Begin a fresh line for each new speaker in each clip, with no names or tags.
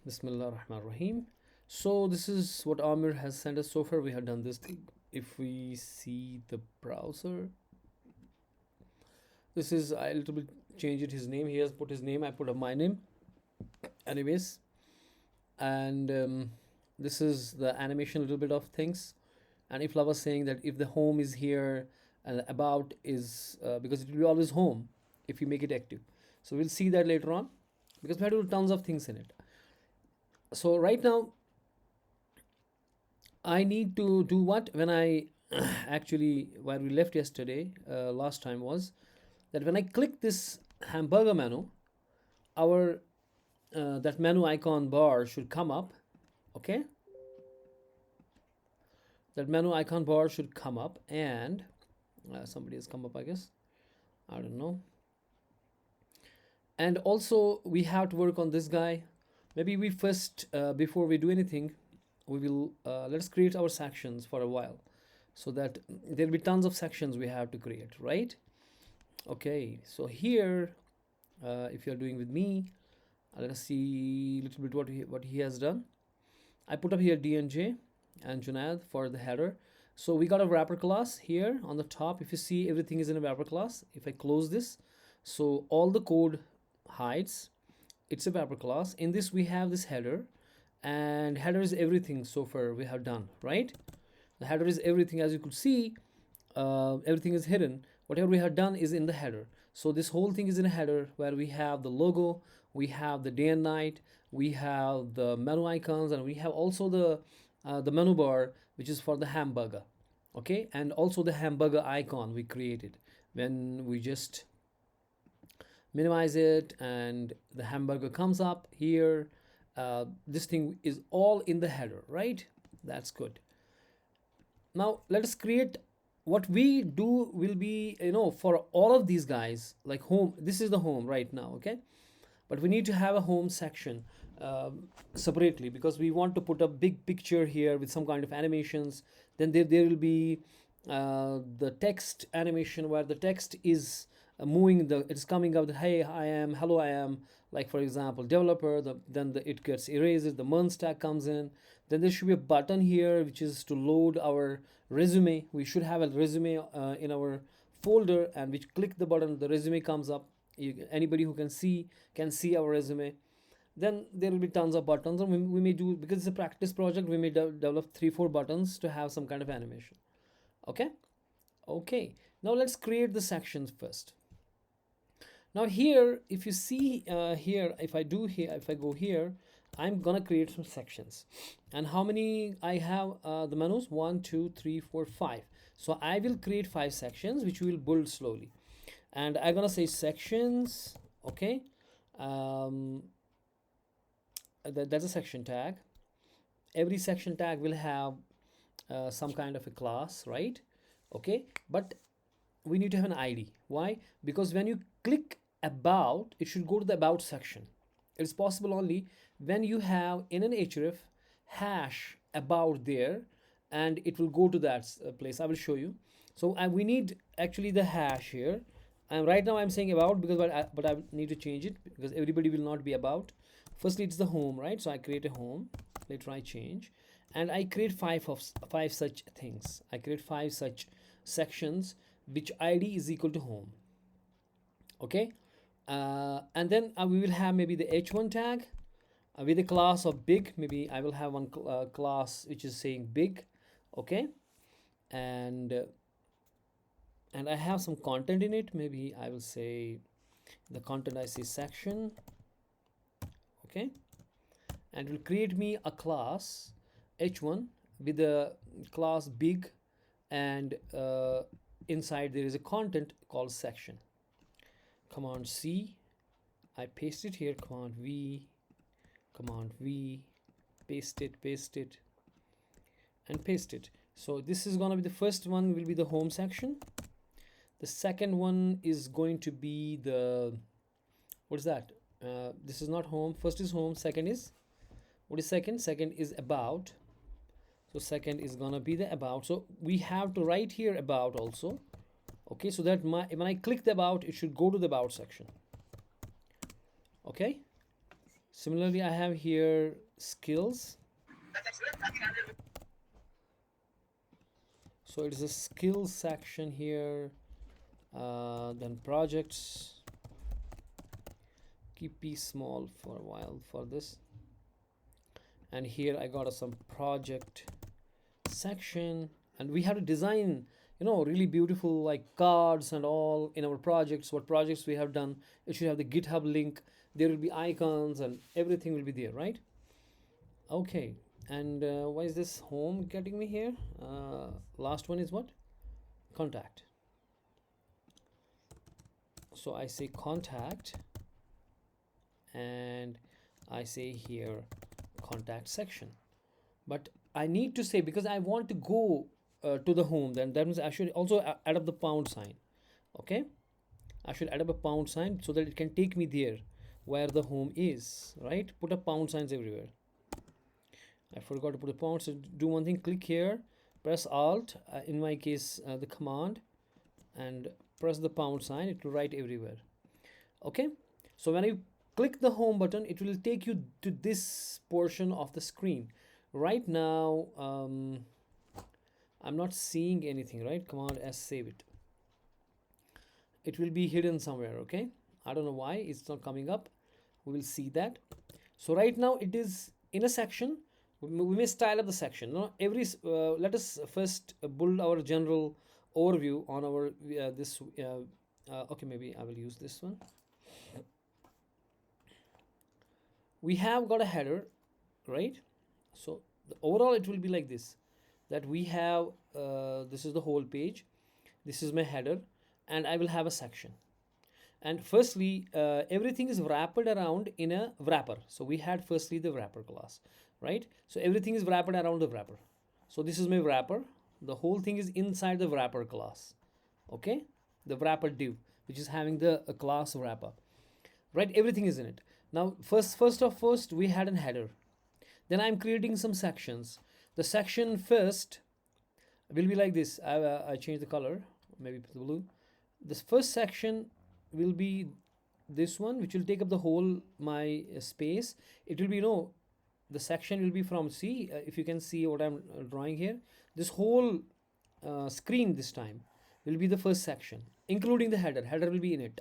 Bismillah Rahman Rahim. So this is what Amir has sent us so far. We have done this thing. If we see the browser, this is I little bit changed it, his name. He has put his name. I put up my name. Anyways, and this is the animation, little bit of things. And if I was saying that if the home is here and about is because it will be always home if you make it active. So we'll see that later on because we have to do tons of things in it. So right now I need to do what when I actually where we left yesterday last time was that when I click this hamburger menu, our that menu icon bar should come up. Okay, that menu icon bar should come up, and somebody has come up, I guess. I don't know. And also we have to work on this guy. Maybe we first before we do anything, we will let's create our sections for a while, so that there'll be tons of sections we have to create, right? Okay, so here, if you're doing with me, let us see a little bit what he has done. I put up here DNJ and Junaid for the header. So we got a wrapper class here on the top. If you see, everything is in a wrapper class. If I close this, so all the code hides. It's a wrapper class. In this we have this header, and header is everything so far we have done, right? The header is everything. As you could see, everything is hidden. Whatever we have done is in the header. So this whole thing is in a header where we have the logo, we have the day and night, we have the menu icons, and we have also the menu bar, which is for the hamburger. Okay, and also the hamburger icon we created when we just minimize it and the hamburger comes up here. This thing is all in the header, right? That's good. Now let us create what we do will be, for all of these guys, like home. This is the home right now, okay? But we need to have a home section separately because we want to put a big picture here with some kind of animations. Then there will be the text animation where the text is moving, it's coming up that hey I am, hello I am, like for example developer. It gets erased, the MERN stack comes in. Then there should be a button here which is to load our resume. We should have a resume in our folder, and which click the button, the resume comes up. Anybody who can see our resume. Then there will be tons of buttons, and we may do, because it's a practice project, we may develop 3-4 buttons to have some kind of animation. Okay, now let's create the sections first. Now here, if you see here, if I go here, I'm gonna create some sections. And how many I have the menus? 1, 2, 3, 4, 5. So I will create 5 sections which we will build slowly. And I'm gonna say sections. Okay, that's a section tag. Every section tag will have some kind of a class, right? Okay, but we need to have an ID. Why? Because when you click about, it should go to the about section. It's possible only when you have in an href hash about there, and it will go to that place. I will show you. So we need actually the hash here. And right now I'm saying about because but I need to change it because everybody will not be about. Firstly, it's the home, right? So I create a home. Later I change, and I create five such things. I create 5 such sections which ID is equal to home. Okay, and then we will have maybe the h1 tag with a class of big. Maybe I will have one class which is saying big. Okay, and I have some content in it. Maybe I will say the content, I say section. Okay, and it will create me a class h1 with a class big, and inside there is a content called section. Command C, I paste it here. Command V, paste it, and paste it. So this is gonna be the first one, will be the home section. The second one is going to be the, what is that? This is not home. First is home. Second is, what is second? Second is about. So second is gonna be the about. So we have to write here about also. Okay, so that when I click the about, it should go to the about section. Okay, Similarly, I have here skills. So it is a skills section here. Then projects. Keep P small for a while for this. And here I got some project section, and we have to design, really beautiful like cards and all in our projects. What projects we have done, it should have the GitHub link. There will be icons and everything will be there, right? Okay. And why is this home getting me here? Last one is what? Contact. So I say contact, and I say here contact section. But I need to say, because I want to go to the home, then that means I should also add up the pound sign. Okay, I should add up a pound sign so that it can take me there where the home is, right? Put up pound signs everywhere. I forgot to put a pound, so do one thing, click here, press alt, in my case the command, and press the pound sign. It will write everywhere. Okay, so when I click the home button, it will take you to this portion of the screen. Right now I'm not seeing anything, right? Command S, save it. It will be hidden somewhere. Okay, I don't know why it's not coming up. We will see that. So right now it is in a section. We may style up the section. No, let us first build our general overview on our this. Okay, maybe I will use this one. We have got a header, right? So overall it will be like this, that we have this is the whole page, this is my header, and I will have a section. And firstly, everything is wrapped around in a wrapper. So we had firstly the wrapper class, right? So everything is wrapped around the wrapper. So this is my wrapper. The whole thing is inside the wrapper class. Okay, the wrapper div, which is having the class wrapper, right? Everything is in it. Now first we had a header. Then I'm creating some sections. The section first will be like this. I change the color, maybe the blue. This first section will be this one, which will take up the whole my space. It will be, the section will be from, see, if you can see what I'm drawing here, this whole screen this time will be the first section, including the header. Header will be in it.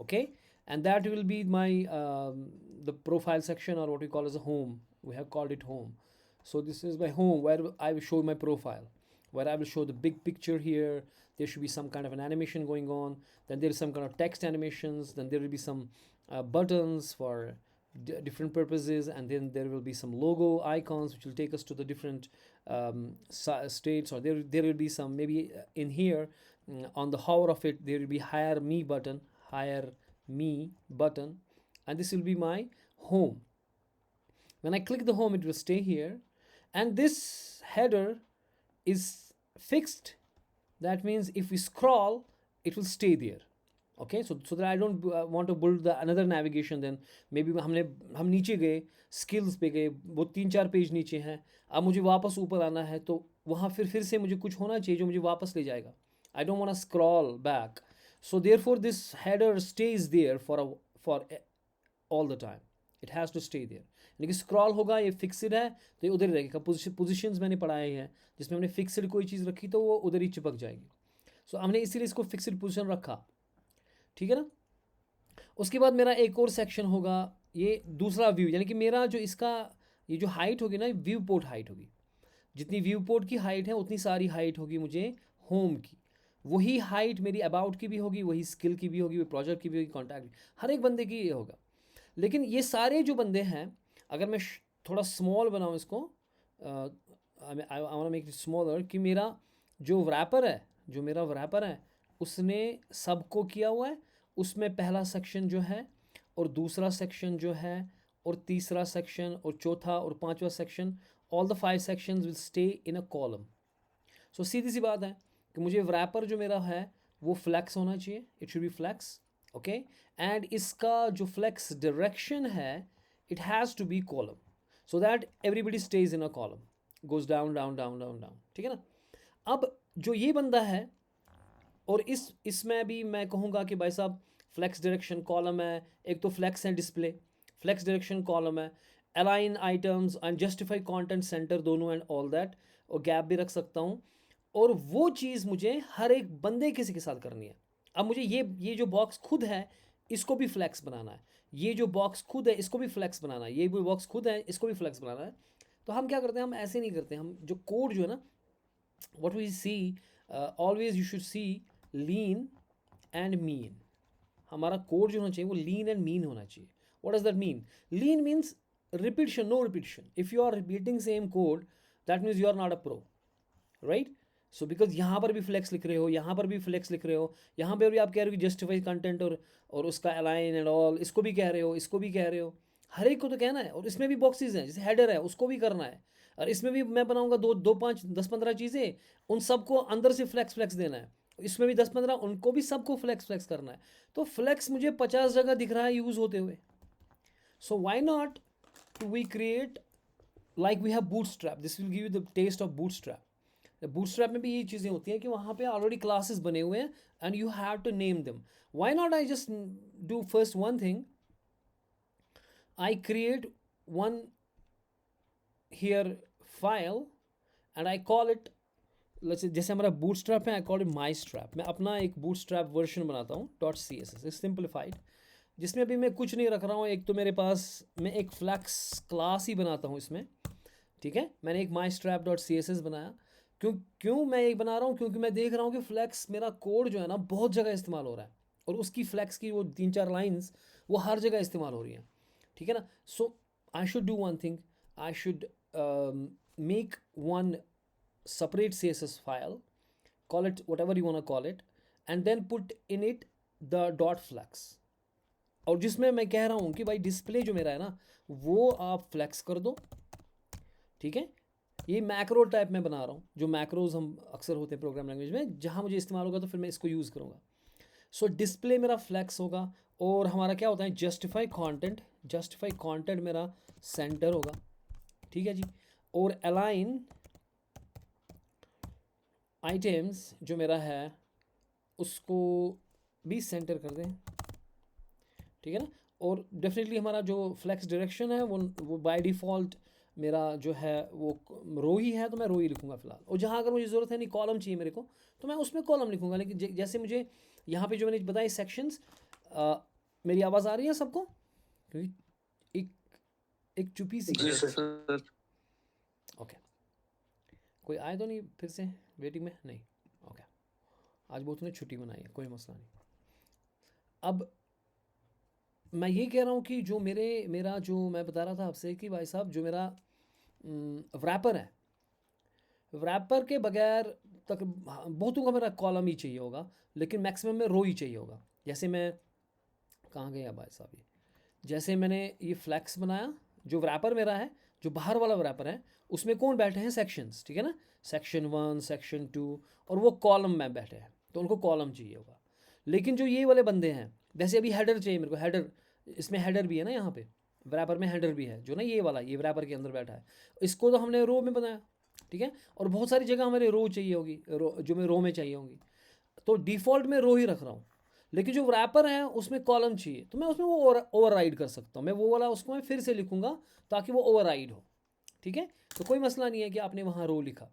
Okay, and that will be my the profile section, or what we call as a home. We have called it home. So this is my home, where I will show my profile, where I will show the big picture here. There should be some kind of an animation going on. Then there is some kind of text animations. Then there will be some buttons for different purposes, and then there will be some logo icons which will take us to the different states. Or there will be some, maybe in here, on the hover of it, there will be hire me button, and this will be my home. When I click the home, it will stay here, and this header is fixed. That means if we scroll, it will stay there. Okay, so that I don't want to build another navigation. Then maybe हम नीचे गए, skills पे गए, वो 3-4 page नीचे हैं, अब मुझे वापस ऊपर आना है, तो वहाँ फिर से मुझे कुछ होना चाहिए जो मुझे वापस ले जाएगा. I don't want to scroll back. So therefore this header stays there for all the time. It has to stay there. लेकिन स्क्रॉल होगा, ये फिक्सड है तो ये उधर ही रहेगा. पोजिशंस मैंने पढ़ाए हैं, जिसमें हमने फिक्सड कोई चीज़ रखी तो वो उधर ही चिपक जाएगी. सो हमने इसीलिए इसको फिक्सड पोजिशन रखा. ठीक है ना. उसके बाद मेरा एक और सेक्शन होगा, ये दूसरा व्यू, यानी कि मेरा जो इसका ये जो हाइट होगी ना, व्यू पोर्ट हाइट होगी. जितनी व्यू पोर्ट की हाइट है उतनी सारी हाइट होगी मुझे होम की. वही हाइट मेरी अबाउट की भी होगी, वही स्किल की भी होगी, वही प्रोजेक्ट की भी होगी, कॉन्टैक्ट भी, हर एक बंदे की ये होगा. लेकिन ये सारे जो बंदे हैं, अगर मैं थोड़ा स्मॉल बनाऊँ इसको, I want to make it smaller, कि मेरा जो रैपर है उसने सबको किया हुआ है. उसमें पहला सेक्शन जो है, और दूसरा सेक्शन जो है, और तीसरा सेक्शन, और चौथा और पांचवा section, all the 5 sections will stay in a column. So सीधी सी बात है कि मुझे रैपर जो मेरा है वो फ्लैक्स होना चाहिए. It should be flex. Okay, and इसका जो फ्लैक्स डायरेक्शन है, it has to be column, so that everybody stays in a column, goes down down down down down. ठीक है ना. अब जो ये बंदा है, और इसमें भी मैं कहूँगा कि भाई साहब फ्लैक्स डायरेक्शन कॉलम है. एक तो फ्लैक्स है डिस्प्ले. फ्लेक्स डायरेक्शन कॉलम है, align items and justify content centre दोनों एंड ऑल दैट, और गैप भी रख सकता हूँ। और वो चीज़ मुझे हर एक बंदे किसी के साथ करनी है। अब मुझे ये जो बॉक्स खुद है इसको भी फ्लेक्स बनाना है, ये जो बॉक्स खुद है इसको भी फ्लेक्स बनाना है, ये भी बॉक्स खुद है इसको भी फ्लेक्स बनाना है। तो हम क्या करते हैं, हम ऐसे नहीं करते, हम जो कोड जो है ना, what we see, always you should see lean and mean। हमारा कोड जो होना चाहिए वो लीन एंड मीन होना चाहिए। What does that mean? Lean means repetition, no repetition. If you are repeating same code that means you are not a pro, right? So because यहाँ पर भी फ्लेक्स लिख रहे हो, यहाँ पर भी फ्लेक्स लिख रहे हो, यहाँ पर भी आप कह रहे हो कि जस्टिफाई कंटेंट और उसका अलाइन एंड ऑल, इसको भी कह रहे हो, इसको भी कह रहे हो, हर एक को तो कहना है। और इसमें भी बॉक्सेस हैं, जैसे हेडर है उसको भी करना है, और इसमें भी मैं बनाऊंगा दो दो 5 10 15 चीज़ें, उन सबको अंदर से फ्लेक्स फ्लेक्स देना है, इसमें भी 10 15 उनको भी सबको फ्लेक्स फ्लेक्स करना है। तो फ्लेक्स मुझे 50 जगह दिख रहा है यूज़ होते हुए। So why not we create like we have Bootstrap, this will give you the taste of Bootstrap. Bootstrap में भी ये चीज़ें होती हैं कि वहाँ पे ऑलरेडी क्लासेस बने हुए हैं and you have to name them. Why not I just do first one thing, I create one here file and I call it, let's say जैसे हमारा bootstrap है, I call it mystrap। मैं अपना एक bootstrap version बनाता हूँ .css simplified, जिसमें अभी मैं कुछ नहीं रख रहा हूँ। एक तो मेरे पास मैं एक फ्लैक्स क्लास ही बनाता हूँ इसमें, ठीक है। मैंने एक mystrap.css बनाया। क्यों मैं एक बना रहा हूँ? क्योंकि मैं देख रहा हूँ कि फ्लैक्स मेरा कोड जो है ना बहुत जगह इस्तेमाल हो रहा है, और उसकी फ्लैक्स की वो 3-4 लाइन्स वो हर जगह इस्तेमाल हो रही हैं, ठीक है ना। So I should do one thing, I should make one separate CSS file, call it whatever you want to call it, and then put in it the dot flex। और जिसमें मैं कह रहा हूँ कि भाई डिस्प्ले जो मेरा है ना वो आप फ्लेक्स कर दो, ठीक है। ये मैक्रो टाइप में बना रहा हूँ, जो मैक्रोज हम अक्सर होते हैं प्रोग्राम लैंग्वेज में, जहाँ मुझे इस्तेमाल होगा तो फिर मैं इसको यूज़ करूँगा। सो डिस्प्ले मेरा फ्लेक्स होगा, और हमारा क्या होता है जस्टिफाई कंटेंट मेरा सेंटर होगा, ठीक है जी। और अलाइन आइटम्स जो मेरा है उसको भी सेंटर कर दें, ठीक है ना। और डेफिनेटली हमारा जो फ्लेक्स डायरेक्शन है वो बाय डिफ़ॉल्ट मेरा जो है वो रो ही है, तो मैं रो ही लिखूँगा फ़िलहाल। और जहाँ अगर मुझे ज़रूरत है नहीं कॉलम चाहिए मेरे को, तो मैं उसमें कॉलम लिखूँगा। लेकिन जैसे मुझे यहाँ पे जो मैंने बताया सेक्शंस, मेरी आवाज़ आ रही है सबको? क्योंकि एक चुपी सी
जी सर।
ओके, कोई आए तो नहीं फिर से वेटिंग में? नहीं, ओके। आज बहुत ने छुट्टी मनाई है, कोई मसला नहीं। अब मैं ये कह रहा हूँ कि जो मेरा जो मैं बता रहा था आपसे कि भाई साहब जो मेरा रैपर है, रैपर के बगैर तक बहुतों का मेरा कॉलम ही चाहिए होगा, लेकिन मैक्सिमम में रो ही चाहिए होगा। जैसे मैं कहाँ गया भाई साहब, ये जैसे मैंने ये फ्लैक्स बनाया, जो रैपर मेरा है, जो बाहर वाला रैपर है, उसमें कौन बैठे हैं? सेक्शंस, ठीक है ना। सेक्शन 1, सेक्शन 2, और वो कॉलम में बैठे हैं, तो उनको कॉलम चाहिए होगा। लेकिन जो ये वाले बंदे हैं, जैसे अभी हेडर चाहिए मेरे को, हेडर, इसमें हेडर भी है ना, यहाँ पे रैपर में हेडर भी है, जो ना ये वाला ये रैपर के अंदर बैठा है, इसको तो हमने रो में बनाया, ठीक है। और बहुत सारी जगह हमारे रो चाहिए होगी, जो मैं रो में चाहिए होगी, तो डिफ़ॉल्ट में रो ही रख रहा हूँ। लेकिन जो रैपर है उसमें कॉलम चाहिए, तो मैं उसमें वो ओवरराइड कर सकता हूँ, मैं वो वाला उसको मैं फिर से लिखूँगा ताकि वो ओवरराइड हो, ठीक है। तो कोई मसला नहीं है कि आपने वहाँ रो लिखा।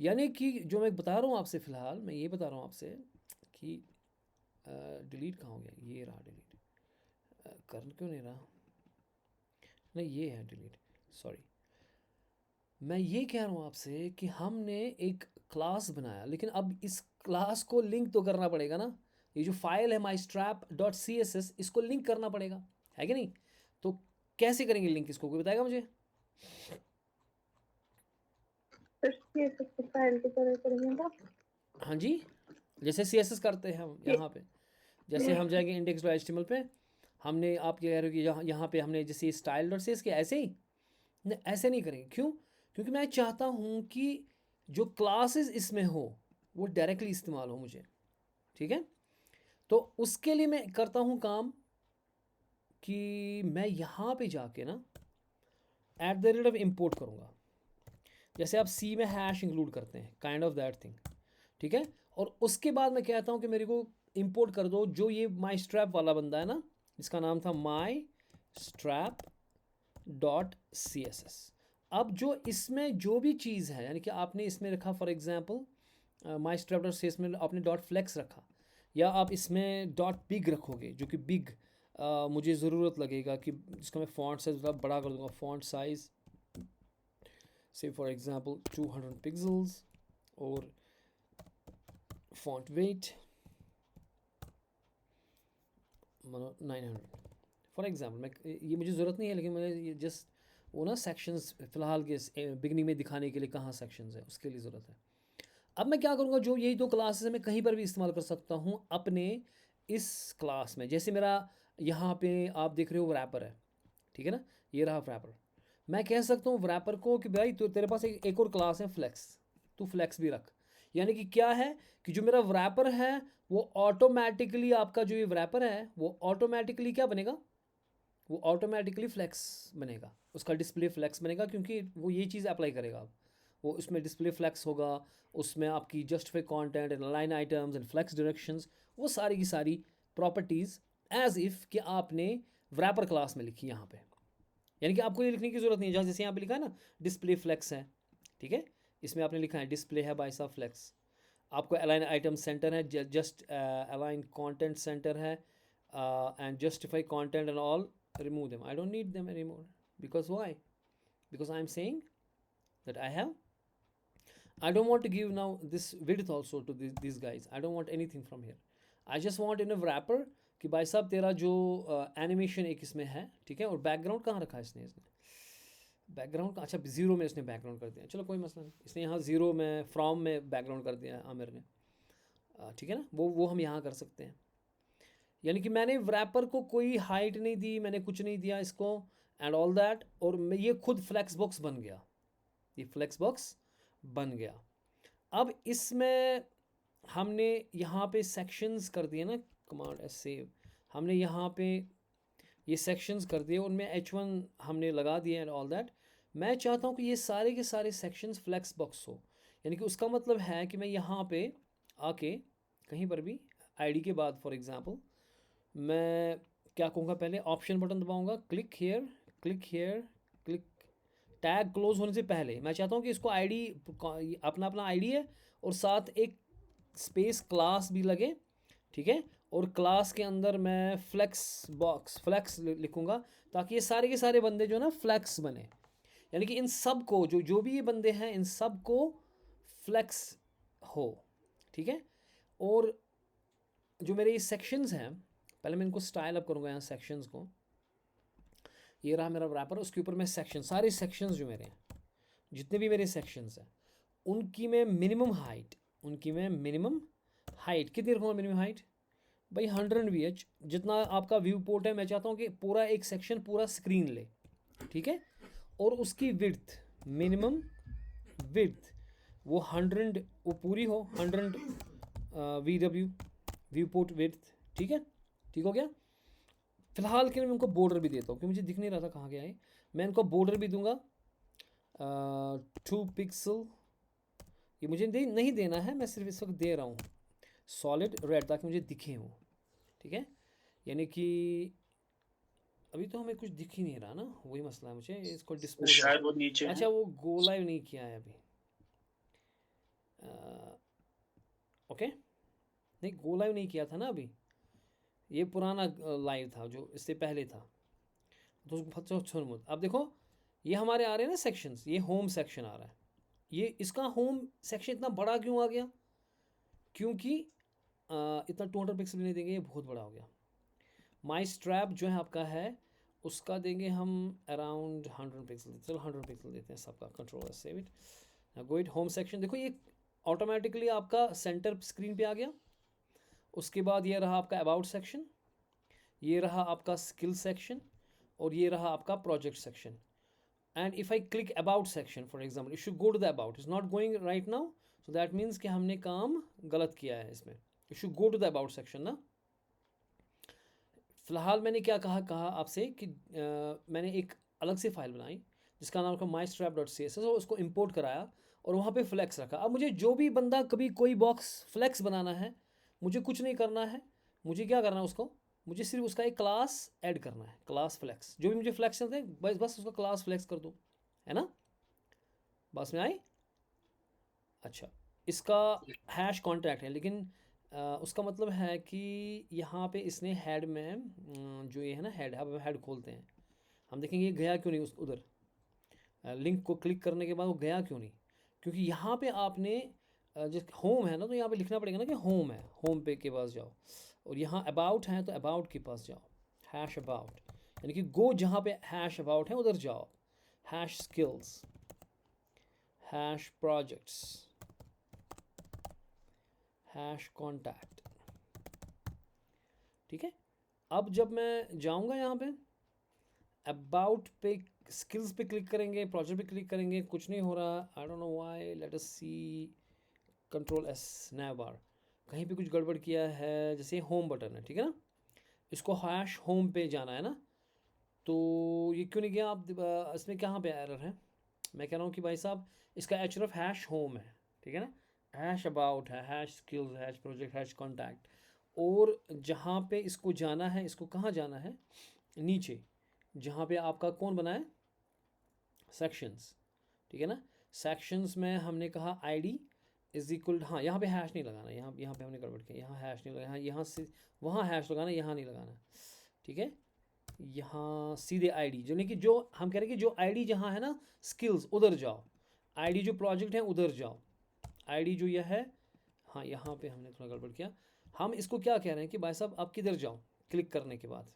यानी कि जो मैं बता रहा हूँ आपसे फ़िलहाल, मैं ये बता रहा हूँ आपसे कि डिलीट कहाँ हो गया, ये रहा डिलीट, कर क्यों नहीं रहा, नहीं ये है डिलीट, सॉरी। मैं ये कह रहा हूँ आपसे कि हमने एक क्लास बनाया, लेकिन अब इस क्लास को लिंक तो करना पड़ेगा ना। ये जो फाइल है mystrap.css, इसको लिंक करना पड़ेगा, है कि नहीं? तो कैसे करेंगे लिंक, इसको कोई बताएगा मुझे?
फाइल की तरह करेंगे ना?
हाँ जी, जैसे CSS करते हैं हम यहाँ पे, जैसे हम जाएंगे index.html पे, हमने आप कह रहे हो कि यहाँ पे हमने जैसे style.cs किया, ऐसे ही नहीं, ऐसे नहीं करेंगे। क्यों? क्योंकि मैं चाहता हूँ कि जो क्लासेस इसमें हो वो डायरेक्टली इस्तेमाल हो मुझे, ठीक है। तो उसके लिए मैं करता हूँ काम कि मैं यहाँ पे जाके ना @ इम्पोर्ट करूँगा, जैसे आप C में हैश इंक्लूड करते हैं, काइंड ऑफ दैट थिंग, ठीक है। और उसके बाद मैं कहता हूँ कि मेरे को इंपोर्ट कर दो जो ये माई स्ट्रैप वाला बंदा है ना, जिसका नाम था my strap dot C S S. अब जो इसमें जो भी चीज़ है, यानी कि आपने इसमें रखा for example my strap dot C S में आपने डॉट फ्लेक्स रखा, या आप इसमें डॉट बिग रखोगे, जो कि बिग मुझे ज़रूरत लगेगा कि जिसका मैं फॉन्ट साइज थोड़ा बड़ा कर दूंगा। फॉन्ट साइज से फॉर एग्जांपल 200 पिक्सल्स, और फॉन्ट वेट मानो 900 फॉर एग्जांपल। मैं ये मुझे ज़रूरत नहीं है, लेकिन मैंने ये जस्ट वो ना सेक्शंस फ़िलहाल के बिगनिंग में दिखाने के लिए कहाँ सेक्शंस है उसके लिए ज़रूरत है। अब मैं क्या करूँगा, जो यही दो क्लासेस है मैं कहीं पर भी इस्तेमाल कर सकता हूँ अपने इस क्लास में। जैसे मेरा यहाँ पे आप देख रहे हो रैपर है, ठीक है ना, ये रहा रैपर। मैं कह सकता हूँ रैपर को कि भाई तो तेरे पास एक और क्लास है फ्लेक्स, तू फ्लेक्स भी रख। यानी कि क्या है कि जो मेरा रैपर है वो ऑटोमेटिकली, आपका जो ये रैपर है वो ऑटोमेटिकली क्या बनेगा, वो ऑटोमेटिकली फ्लेक्स बनेगा, उसका डिस्प्ले फ्लेक्स बनेगा, क्योंकि वो ये चीज़ अप्लाई करेगा। अब वो उसमें डिस्प्ले फ्लेक्स होगा, उसमें आपकी justify content and line items and flex directions, वो सारी की सारी प्रॉपर्टीज़ एज इफ़ कि आपने रैपर क्लास में लिखी यहाँ पे। यानी कि आपको ये लिखने की ज़रूरत नहीं है, जैसे यहाँ पे लिखा है ना डिस्प्ले फ्लेक्स है, ठीक है, इसमें आपने लिखा है डिस्प्ले है बाय सा फ्लेक्स। आपको अलाइन आइटम सेंटर है, जस्ट अलाइन कंटेंट सेंटर है, and justify content and all, remove them. I don't need them anymore. Because why? Because I'm saying that I don't want to give now this width also to these guys. I don't want anything from here. I just want in a wrapper कि भाई साहब तेरा जो animation एक इसमें है, ठीक है, और बैकग्राउंड कहाँ रखा है इसने बैकग्राउंड का, अच्छा जीरो में इसने बैकग्राउंड कर दिया, चलो कोई मसला नहीं, इसने यहाँ जीरो में फ्रॉम में बैकग्राउंड कर दिया है आमिर ने, ठीक है ना, वो हम यहाँ कर सकते हैं। यानी कि मैंने रैपर को कोई हाइट नहीं दी, मैंने कुछ नहीं दिया इसको एंड ऑल दैट, और ये खुद फ्लेक्स बॉक्स बन गया, ये फ्लेक्स बॉक्स बन गया। अब इसमें हमने यहाँ पे सेक्शंस कर दिए ना, कमांड एस सेव, हमने यहाँ पे ये सेक्शंस कर दिए, उनमें H1 हमने लगा दिए एंड ऑल दैट। मैं चाहता हूँ कि ये सारे के सारे सेक्शंस फ्लेक्स बॉक्स हो, यानी कि उसका मतलब है कि मैं यहाँ पे आके कहीं पर भी आईडी के बाद फॉर एग्जांपल मैं क्या कहूँगा, पहले ऑप्शन बटन दबाऊँगा, click here, click here, click, tag close होने से पहले मैं चाहता हूँ कि इसको आईडी अपना अपना आईडी है और साथ एक स्पेस क्लास भी लगे, ठीक है, और क्लास के अंदर मैं फ्लेक्स बॉक्स फ्लेक्स लिखूँगा, ताकि ये सारे के सारे बंदे जो ना फ्लेक्स बने। यानी कि इन सब को जो भी ये बंदे हैं इन सब को फ्लेक्स हो, ठीक है। और जो मेरे ये सेक्शंस हैं, पहले मैं इनको स्टाइल अप करूँगा यहाँ सेक्शंस को, ये रहा मेरा रैपर, उसके ऊपर मैं सेक्शन, सारे सेक्शंस जो मेरे हैं, जितने भी मेरे सेक्शंस हैं उनकी मैं मिनिमम हाइट, कितनी रखूँगा मिनिमम हाइट भाई 100 VH, जितना आपका व्यू पोर्ट है मैं चाहता हूँ कि पूरा एक सेक्शन पूरा स्क्रीन ले, ठीक है, और उसकी विड्थ, मिनिमम विड्थ वो 100 वो पूरी हो, 100 VW व्यू पोर्ट विड्थ, ठीक है, ठीक हो गया। फिलहाल के लिए मैं उनको बॉर्डर भी देता हूँ क्योंकि मुझे दिख नहीं रहा था कहाँ गया है, मैं इनको बॉर्डर भी दूंगा 2 पिक्सल, ये मुझे नहीं देना है, मैं सिर्फ इस वक्त दे रहा हूँ सॉलिड रेड ताकि मुझे दिखे वो, ठीक है। यानी कि अभी तो हमें कुछ दिख ही नहीं रहा ना, वही मसला है, मुझे इसको डिस्पोज,
शायद वो नीचे
अच्छा वो गो लाइव नहीं किया है अभी, ओके, नहीं गो लाइव नहीं किया था ना अभी, ये पुराना लाइव था जो इससे पहले था, तो छोड़। अब देखो ये हमारे आ रहे हैं ना सेक्शंस, ये होम सेक्शन आ रहा है, ये इसका होम सेक्शन इतना बड़ा क्यों आ गया, क्योंकि इतना 200 पिक्सल नहीं देंगे, ये बहुत बड़ा हो गया। माई स्ट्रैप जो है आपका है उसका देंगे हम अराउंड 100 पिक्सल, चलो 100 पिक्सल देते हैं सबका, control save it, go it home section, देखो ये ऑटोमेटिकली आपका सेंटर स्क्रीन पे आ गया। उसके बाद ये रहा आपका अबाउट सेक्शन, ये रहा आपका स्किल सेक्शन, और ये रहा आपका project section. And if I click about section for example, it should go to the about, is not going right now, so that means कि हमने काम गलत किया है इसमें, it should go to the about section ना। फ़िलहाल मैंने क्या कहा आपसे कि मैंने एक अलग से फाइल बनाई जिसका नाम था mystrap.css, और उसको इंपोर्ट कराया और वहाँ पे फ्लेक्स रखा। अब मुझे जो भी बंदा कभी कोई बॉक्स फ्लेक्स बनाना है, मुझे कुछ नहीं करना है, मुझे क्या करना है उसको मुझे सिर्फ उसका एक क्लास ऐड करना है, क्लास फ्लेक्स, जो भी मुझे फ्लेक्स चलते हैं बस बस उसका क्लास फ्लेक्स कर दो, है ना, बस में आई। अच्छा, इसका हैश कॉन्टैक्ट है, लेकिन उसका मतलब है कि यहाँ पे इसने हेड में जो ये है ना हेड, अब हेड खोलते हैं, हम देखेंगे ये गया क्यों नहीं उस उधर, लिंक को क्लिक करने के बाद वो गया क्यों नहीं, क्योंकि यहाँ पे आपने जो होम है ना, तो यहाँ पे लिखना पड़ेगा ना कि होम है, होम पे के पास जाओ, और यहाँ अबाउट है तो अबाउट के पास जाओ, हैश अबाउट, यानी कि गो जहाँ पे हैश अबाउट है उधर जाओ, hash skills, hash projects, hash contact, ठीक है। अब जब मैं जाऊँगा यहाँ पे अबाउट पे, स्किल्स पे क्लिक करेंगे, प्रोजेक्ट पे क्लिक करेंगे, कुछ नहीं हो रहा, I don't know why, let us see, control S nav bar, कहीं पे कुछ गड़बड़ किया है, जैसे होम बटन है, ठीक है ना, इसको हैश होम पे जाना है ना, तो ये क्यों नहीं गया आप, इसमें कहाँ पे एरर है, मैं कह रहा हूँ कि भाई साहब इसका एचरफ हैश होम है, ठीक है ना, हैश अबाउट है, hash skills, hash project, hash contact, और जहाँ पे इसको जाना है, इसको कहाँ जाना है, नीचे जहाँ पे आपका कौन बना है, सेक्शंस, ठीक है ना, सेक्शंस में हमने कहा आईडी इज इक्वल, हाँ यहाँ पे हैश नहीं लगाना, यहाँ पे हमने गड़बड़ किया, यहाँ हैश नहीं लगाना, यहाँ से वहाँ हैश लगाना, यहाँ नहीं लगाना, ठीक है, यहाँ सीधे आईडी, जो नहीं कि जो हम कह रहे हैं कि जो आईडी जहाँ है ना स्किल्स उधर जाओ, आईडी जो प्रोजेक्ट है उधर जाओ, आईडी जो यह है, हाँ यहाँ पे हमने थोड़ा गड़बड़ किया, हम इसको क्या कह रहे हैं कि भाई साहब आप किधर जाओ, क्लिक करने के बाद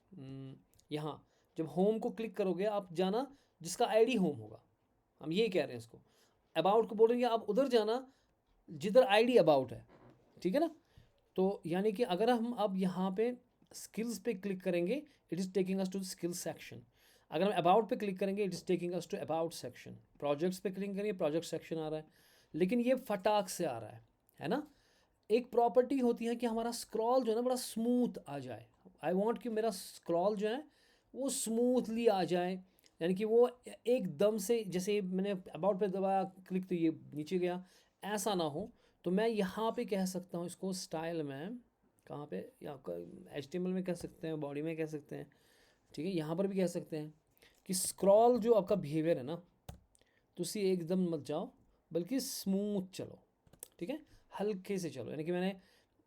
यहाँ जब होम को क्लिक करोगे आप जाना जिसका आईडी होम होगा, हम ये कह रहे हैं इसको, अबाउट को बोलेंगे आप उधर जाना जिधर आईडी अबाउट है, ठीक है ना, तो यानी कि अगर हम अब यहाँ पे स्किल्स पे क्लिक करेंगे it is taking us to skills section, अगर हम अबाउट पे क्लिक करेंगे it is taking us to about section, projects पे क्लिक करेंगे प्रोजेक्ट सेक्शन आ रहा है, लेकिन ये फटाक से आ रहा है ना, एक प्रॉपर्टी होती है कि हमारा स्क्रॉल जो है ना बड़ा स्मूथ आ जाए, आई वांट कि मेरा स्क्रॉल जो है वो स्मूथली आ जाए, यानी कि वो एकदम से जैसे मैंने अबाउट पे दबाया क्लिक तो ये नीचे गया, ऐसा ना हो, तो मैं यहाँ पे कह सकता हूँ इसको स्टाइल में, कहाँ पे, या HTML में कह सकते हैं, बॉडी में कह सकते हैं, ठीक है, यहाँ पर भी कह सकते हैं कि स्क्रॉल जो आपका बिहेवियर है ना, तो उसी एकदम मत जाओ बल्कि स्मूथ चलो, ठीक है, हल्के से चलो, यानी कि मैंने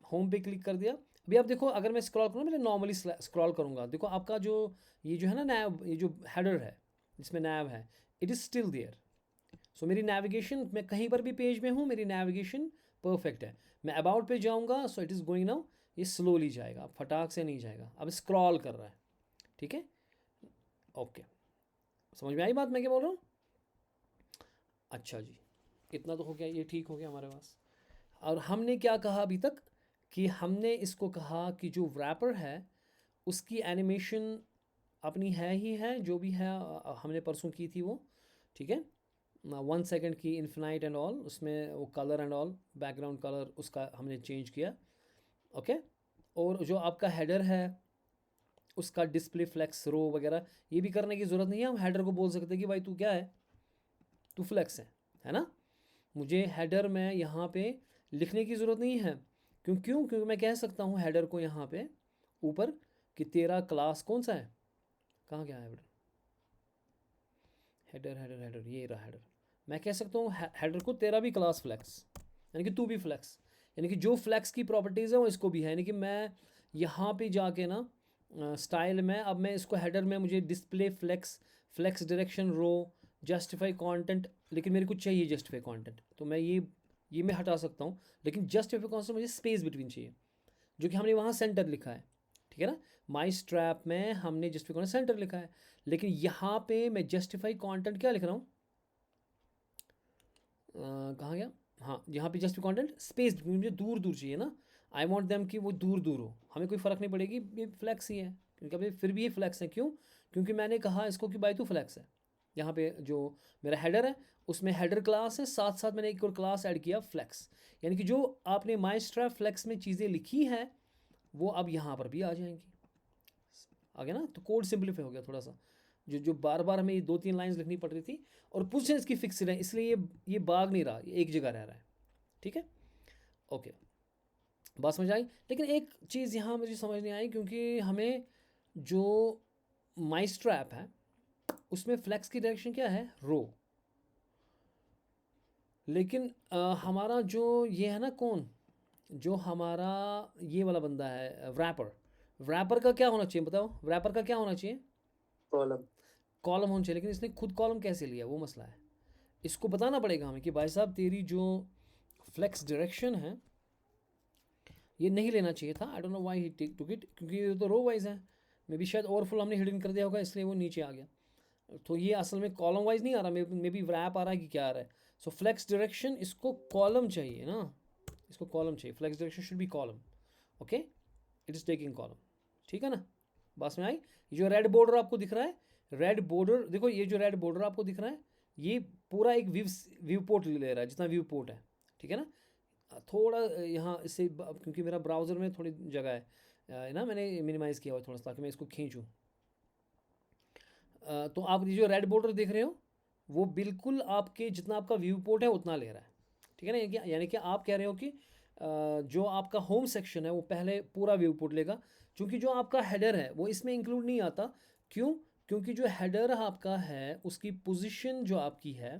होम पे क्लिक कर दिया, अभी आप देखो अगर मैं स्क्रॉल करूँ, मैं नॉर्मली स्क्रॉल करूँगा, देखो आपका जो ये जो है ना नैव, ये जो हेडर है जिसमें नैव है इट इज़ स्टिल देयर, सो मेरी नेविगेशन, मैं कहीं पर भी पेज में हूँ मेरी नेविगेशन परफेक्ट है, मैं अबाउट पे जाऊँगा so it is going now, ये स्लोली जाएगा, अब फटाक से नहीं जाएगा, अब स्क्रॉल कर रहा है, ठीक है, ओके, समझ में आई बात मैं क्या बोल रहा हूँ, अच्छा जी, इतना तो हो गया, ये ठीक हो गया हमारे पास, और हमने क्या कहा अभी तक कि हमने इसको कहा कि जो रैपर है उसकी एनिमेशन अपनी है ही है, जो भी है हमने परसों की थी वो, ठीक है, 1 सेकंड की इन्फिनाइट एंड ऑल, उसमें वो colour and all background colour उसका हमने चेंज किया, ओके, और जो आपका हेडर है उसका डिस्प्ले फ्लेक्स रो वगैरह ये भी करने की ज़रूरत नहीं है, हम हेडर को बोल सकते हैं कि भाई तू क्या है, तू फ्लेक्स है ना, मुझे हेडर में यहाँ पे लिखने की ज़रूरत नहीं है, क्योंकि मैं कह सकता हूँ हेडर को यहाँ पे ऊपर कि तेरा क्लास कौन सा है, कहाँ गया है हेडर, हेडर हेडर ये रहा हेडर, मैं कह सकता हूँ हेडर को तेरा भी क्लास फ्लेक्स, यानी कि तू भी फ्लेक्स, यानी कि जो फ्लेक्स की प्रॉपर्टीज़ है वो इसको भी है, यानी कि मैं यहाँ पे जाके ना स्टाइल में, अब मैं इसको हेडर में मुझे डिस्प्ले फ्लेक्स, फ्लेक्स डायरेक्शन रो, जस्टिफाई कंटेंट, लेकिन मेरे को चाहिए जस्टिफाई कंटेंट, तो मैं ये मैं हटा सकता हूँ, लेकिन जस्टिफाई कंटेंट मुझे स्पेस बिटवीन चाहिए, जो कि हमने वहाँ सेंटर लिखा है, ठीक है ना, माई स्ट्रैप में हमने जस्टिफाई कंटेंट सेंटर लिखा है, लेकिन यहाँ पे मैं जस्टिफाई कंटेंट क्या लिख रहा हूँ, कहाँ गया, हाँ यहाँ पे जस्टिफाई कंटेंट स्पेस, मुझे दूर दूर चाहिए ना, आई वॉन्ट देम कि वो दूर दूर हो, हमें कोई फ़र्क नहीं पड़ेगी, ये फ्लैक्स ही है, क्योंकि अभी फिर भी ये फ्लैक्स है, क्यों, क्योंकि मैंने कहा इसको कि भाई तू फ्लैक्स है, यहाँ पे जो मेरा हेडर है उसमें हेडर क्लास है, साथ साथ मैंने एक और क्लास ऐड किया फ्लैक्स, यानी कि जो आपने माई स्ट्रैप फ्लैक्स में चीज़ें लिखी हैं वो अब यहाँ पर भी आ जाएंगी, आ गया ना, तो कोड सिंप्लीफाई हो गया थोड़ा सा, जो जो बार बार हमें ये 2-3 लाइंस लिखनी पड़ रही थी, और पोजीशन इसकी फिक्स्ड है इसलिए ये भाग नहीं रहा, ये एक जगह रह रहा है, ठीक है, ओके, बात समझ आई। लेकिन एक चीज़ यहाँ मुझे समझ नहीं आई, क्योंकि हमें जो माइस्ट्रैप है उसमें फ्लेक्स की डायरेक्शन क्या है, रो। लेकिन हमारा जो ये है ना, कौन, जो हमारा ये वाला बंदा है रैपर, रैपर का क्या होना चाहिए बताओ, रैपर का क्या होना चाहिए,
कॉलम।
कॉलम होना चाहिए। लेकिन इसने खुद कॉलम कैसे लिया, वो मसला है। इसको बताना पड़ेगा हमें कि भाई साहब तेरी जो फ्लेक्स डायरेक्शन है ये नहीं लेना चाहिए था। आई don't know why he took it, क्योंकि ये तो रो वाइज है। मे बी शायद ओवरफ्लो हमने हिडन कर दिया होगा, इसलिए वो नीचे आ गया। तो ये असल में कॉलम वाइज नहीं आ रहा, मे बी रैप आ रहा है कि क्या आ रहा है। सो फ्लेक्स डायरेक्शन इसको कॉलम चाहिए ना, इसको कॉलम चाहिए। Flex direction should be column. Okay, it is taking column. ठीक है ना, बात में आई। ये जो रेड बॉर्डर आपको दिख रहा है, रेड बॉर्डर देखो, ये जो रेड बॉर्डर आपको दिख रहा है ये पूरा एक व्यू पोर्ट ले रहा है, जितना व्यू पोर्ट है। ठीक है ना, थोड़ा यहाँ इससे क्योंकि मेरा ब्राउज़र में थोड़ी जगह है ना, मैंने मिनिमाइज़ किया हुआ थोड़ा सा ताकि मैं इसको खींचूँ। तो आप ये जो रेड बॉर्डर देख रहे हो वो बिल्कुल आपके जितना आपका व्यू पोर्ट है उतना ले रहा है। ठीक है ना, यानी कि आप कह रहे हो कि जो आपका होम सेक्शन है वो पहले पूरा व्यू पोर्ट लेगा, क्योंकि जो आपका हेडर है वो इसमें इंक्लूड नहीं आता। क्यों? क्योंकि जो हेडर आपका है उसकी पोजीशन जो आपकी है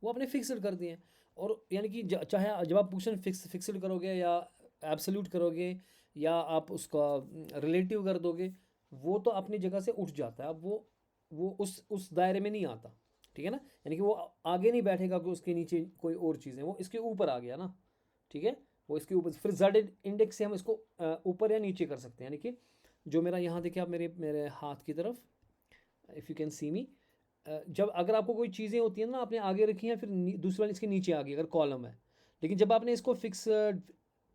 वो आपने फिक्सड कर दी है। और यानी कि चाहे जब आप पोजीशन फिक्सड करोगे या एब्सोल्यूट करोगे या आप उसका रिलेटिव कर दोगे, वो तो अपनी जगह से उठ जाता है। अब वो उस दायरे में नहीं आता। ठीक है ना, यानी कि वो आगे नहीं बैठेगा कि उसके नीचे कोई और चीज़ है, वो इसके ऊपर आ गया ना। ठीक है, वो इसके ऊपर, फिर जेड इंडेक्स से हम इसको ऊपर या नीचे कर सकते हैं। यानी कि जो मेरा यहाँ देखिए आप मेरे मेरे हाथ की तरफ, इफ़ यू कैन सी मी, जब अगर आपको कोई चीज़ें होती हैं ना आपने आगे रखी हैं, फिर दूसरी वाली इसके नीचे आ गई अगर कॉलम है। लेकिन जब आपने इसको फिक्स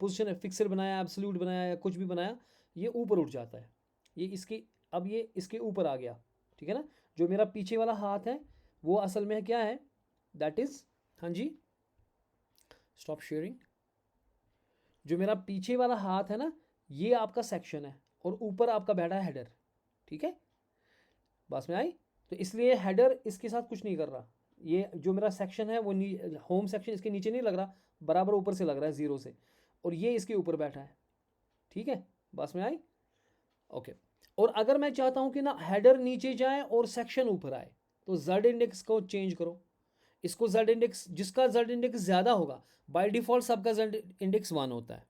पोजिशन फिक्सर बनाया, एब्सोल्यूट बनाया या कुछ भी बनाया, ये ऊपर उठ जाता है। ये इसकी, अब ये इसके ऊपर आ गया। ठीक है ना, जो मेरा पीछे वाला हाथ है वो असल में क्या है, दैट इज़, हाँ जी, स्टॉप शेयरिंग। जो मेरा पीछे वाला हाथ है ना, ये आपका सेक्शन है और ऊपर आपका बैठा है हेडर। ठीक है, बस में आई। तो इसलिए हेडर इसके साथ कुछ नहीं कर रहा। ये जो मेरा सेक्शन है वो होम सेक्शन इसके नीचे नहीं लग रहा, बराबर ऊपर से लग रहा है ज़ीरो से, और ये इसके ऊपर बैठा है। ठीक है, बस में आई। ओके, और अगर मैं चाहता हूँ कि ना हेडर नीचे जाए और सेक्शन ऊपर आए, तो जेड इंडेक्स को चेंज करो। इसको जेड इंडेक्स, जिसका जेड इंडेक्स ज़्यादा होगा, बाय डिफ़ॉल्ट सबका जेड इंडेक्स 1 होता है।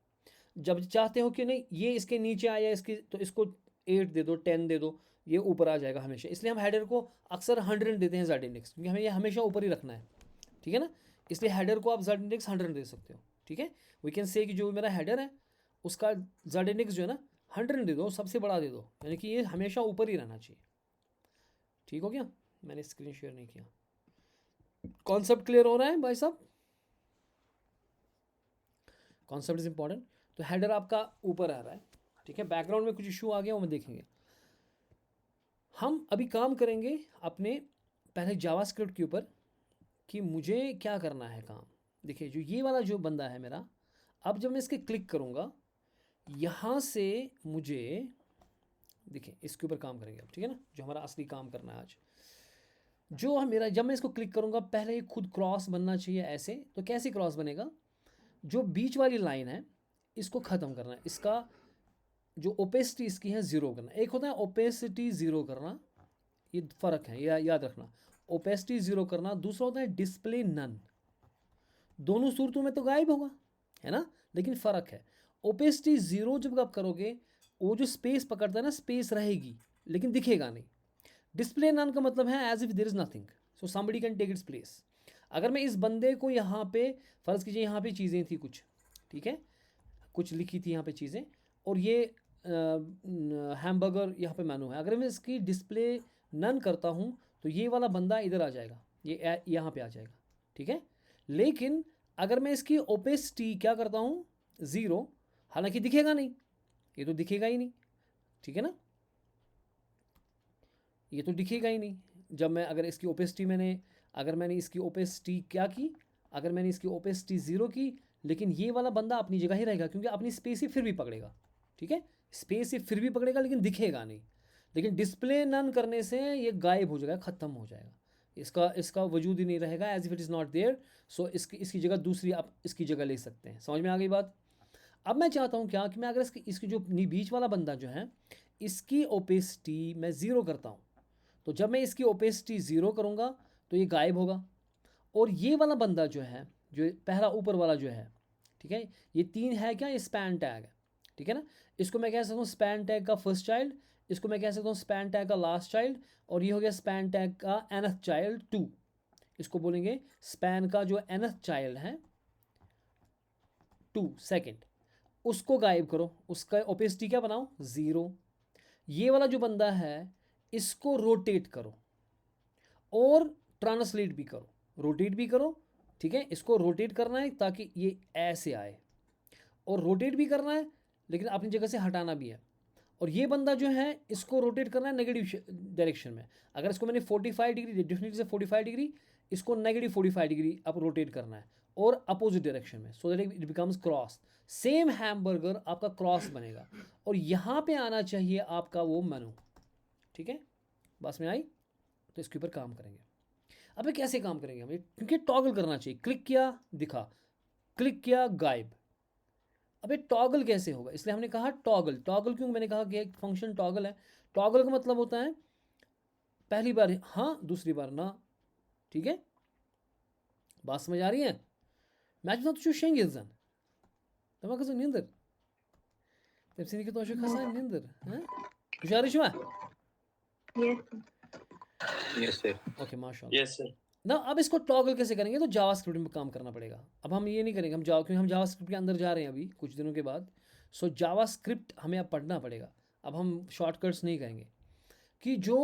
जब चाहते हो कि नहीं ये इसके नीचे आया इसकी, तो इसको 8 दे दो, 10 दे दो, ये ऊपर आ जाएगा हमेशा। इसलिए हम हेडर को अक्सर 100 देते हैं जेड इंडेक्स, क्योंकि हमें ये हमेशा ऊपर ही रखना है। ठीक है ना, इसलिए हेडर को आप जेड इंडेक्स 100 दे सकते हो। ठीक है, वी कैन से कि जो मेरा हेडर है उसका जेड इंडेक्स जो है ना 100 दे दो, सबसे बड़ा दे दो, यानी कि ये हमेशा ऊपर ही रहना चाहिए। ठीक हो गया, मैंने स्क्रीन शेयर नहीं किया। कॉन्सेप्ट क्लियर हो रहा है भाई साहब? Concept is important. तो हेडर आपका ऊपर आ रहा है। ठीक है, बैकग्राउंड में कुछ इशू आ गया वो हम देखेंगे। हम अभी काम करेंगे अपने पहले जावास्क्रिप्ट के ऊपर कि मुझे क्या करना है काम। देखिए जो ये वाला जो बंदा है मेरा, अब जब मैं इसके क्लिक करूँगा यहाँ से मुझे, देखिए इसके ऊपर काम करेंगे अब। ठीक है ना, जो हमारा असली काम करना है आज, जो हम मेरा, जब मैं इसको क्लिक करूँगा पहले ये खुद क्रॉस बनना चाहिए ऐसे। तो कैसे क्रॉस बनेगा, जो बीच वाली लाइन है इसको ख़त्म करना है, इसका जो ओपेसिटी इसकी है ज़ीरो करना। एक होता है ओपेसिटी ज़ीरो करना, ये फ़र्क है, याद रखना। ओपेसिटी ज़ीरो करना, दूसरा होता है डिस्प्ले नन। दोनों सूरतों में तो गायब होगा, है ना, लेकिन फ़र्क है। ओपेसिटी ज़ीरो जब आप करोगे वो जो स्पेस पकड़ता है ना, स्पेस रहेगी लेकिन दिखेगा नहीं। डिस्प्ले नन का मतलब है as if there is nothing, so somebody can take its place. अगर मैं इस बंदे को यहाँ पे, फ़र्ज़ कीजिए यहाँ पे चीज़ें थी कुछ, ठीक है, कुछ लिखी थी यहाँ पे चीज़ें, और ये हैमबर्गर यहाँ पे मेनू है। अगर मैं इसकी डिस्प्ले नन करता हूँ तो ये वाला बंदा इधर आ जाएगा, ये यहाँ पे आ जाएगा। ठीक है, लेकिन अगर मैं इसकी ओपेसिटी क्या करता हूँ, ज़ीरो, हालांकि दिखेगा नहीं, ये तो दिखेगा ही नहीं। ठीक है ना, ये तो दिखेगा ही नहीं। जब मैं, अगर इसकी ओपेसिटी अगर मैंने इसकी ओपेसिटी क्या की, अगर मैंने इसकी ओपेसिटी ज़ीरो की, लेकिन ये वाला बंदा अपनी जगह ही रहेगा क्योंकि अपनी स्पेस ही फिर भी पकड़ेगा। ठीक है, स्पेस ही फिर भी पकड़ेगा लेकिन दिखेगा नहीं। लेकिन डिस्प्ले नन करने से ये गायब हो जाएगा, ख़त्म हो जाएगा, इसका वजूद ही नहीं रहेगा, as if it is not there. So इसकी जगह दूसरी आप इसकी जगह ले सकते हैं। समझ में आ गई बात? अब मैं चाहता हूँ क्या कि मैं अगर इसकी जो बीच वाला बंदा जो है इसकी ओपेसिटी मैं ज़ीरो करता हूँ, तो जब मैं इसकी ओपेसिटी ज़ीरो करूँगा तो ये गायब होगा। और ये वाला बंदा जो है, जो पहला ऊपर वाला जो है, ठीक है, ये 3 है क्या, ये स्पैन टैग है, ठीक है ना। इसको मैं कह सकता हूँ स्पैन टैग का फर्स्ट चाइल्ड, इसको मैं कह सकता हूँ स्पैन टैग का लास्ट चाइल्ड, और ये हो गया स्पैन टैग का nth चाइल्ड 2। इसको बोलेंगे स्पैन का जो nth चाइल्ड है 2 सेकेंड, उसको गायब करो, उसका ओपेसिटी क्या बनाओ, ज़ीरो। ये वाला जो बंदा है इसको रोटेट करो और ट्रांसलेट भी करो, रोटेट भी करो, ठीक है। इसको रोटेट करना है ताकि ये ऐसे आए, और रोटेट भी करना है लेकिन अपनी जगह से हटाना भी है। और ये बंदा जो है इसको रोटेट करना है नेगेटिव डायरेक्शन में। अगर इसको मैंने 45 डिग्री, डेफिनेटली से 45 डिग्री, इसको नेगेटिव 45 डिग्री अब रोटेट करना है और अपोजिट डायरेक्शन में, so that it becomes cross. Same hamburger आपका क्रॉस बनेगा और यहाँ पे आना चाहिए आपका वो मेनू, ठीक है। बस में आई, तो इसके ऊपर काम करेंगे। अबे कैसे काम करेंगे हम, क्योंकि टॉगल करना चाहिए, क्लिक किया दिखा, क्लिक किया गायब। अबे टॉगल कैसे होगा, इसलिए हमने कहा टॉगल। टॉगल क्यों मैंने कहा कि एक फंक्शन टॉगल है। टॉगल का मतलब होता है पहली बार हाँ, दूसरी बार ना, ठीक है। बात समझ आ रही है। मैच ना तो शेंगेजन तमा कसं निंदर तepsini ki toşu kasan निंदर हैं गुजारिश हुआ।
Yes.
Yes, sir.
ओके माशाल्लाह।
Yes, sir.
ना अब इसको टॉगल कैसे करेंगे, तो जावास्क्रिप्ट में काम करना पड़ेगा। अब हम ये नहीं करेंगे, क्योंकि हम जावास्क्रिप्ट के अंदर जा रहे हैं अभी कुछ दिनों के बाद। सो जावास्क्रिप्ट हमें अब पढ़ना पड़ेगा। अब हम शॉर्टकट्स नहीं करेंगे कि जो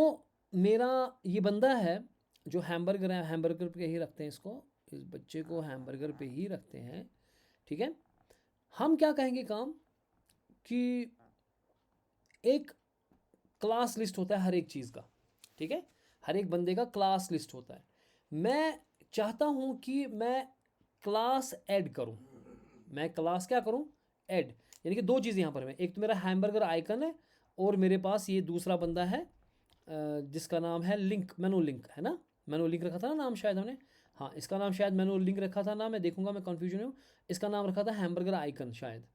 मेरा ये बंदा है जो हैमबर्गर है, हैमबर्गर पे ही रखते हैं इसको, इस बच्चे को हैमबर्गर पे ही रखते हैं, ठीक है। हम क्या कहेंगे काम कि एक क्लास लिस्ट होता है हर एक चीज़ का, ठीक है। हर एक बंदे का क्लास लिस्ट होता है। मैं चाहता हूँ कि मैं क्लास ऐड करूँ। मैं क्लास क्या करूँ, ऐड, यानी कि दो चीज़ें यहाँ पर हैं। एक तो मेरा हैमबर्गर आइकन है और मेरे पास ये दूसरा बंदा है जिसका नाम है लिंक, मेनू लिंक है ना। मेनू लिंक रखा था ना नाम शायद हमने, हाँ इसका नाम शायद मेनू लिंक रखा था ना, मैं देखूंगा, मैं कन्फ्यूजन हूँ। इसका नाम रखा था हैमबर्गर आइकन शायद,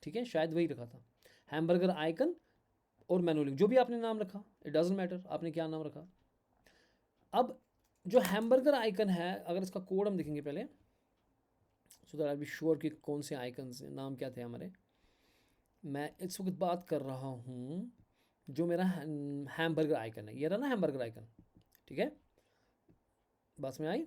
ठीक है, शायद वही रखा था, हैमबर्गर आइकन और मेनू लिंक, जो भी आपने नाम रखा, इट डजेंट मैटर आपने क्या नाम रखा। अब जो हैमबर्गर आइकन है, अगर इसका कोड हम देखेंगे पहले, so that I be sure कि कौन से आइकन नाम क्या थे हमारे। मैं इस वक्त बात कर रहा हूँ जो मेरा हैमबर्गर आइकन है, ये रहा ना हैमबर्गर आइकन, ठीक है। बस में आई।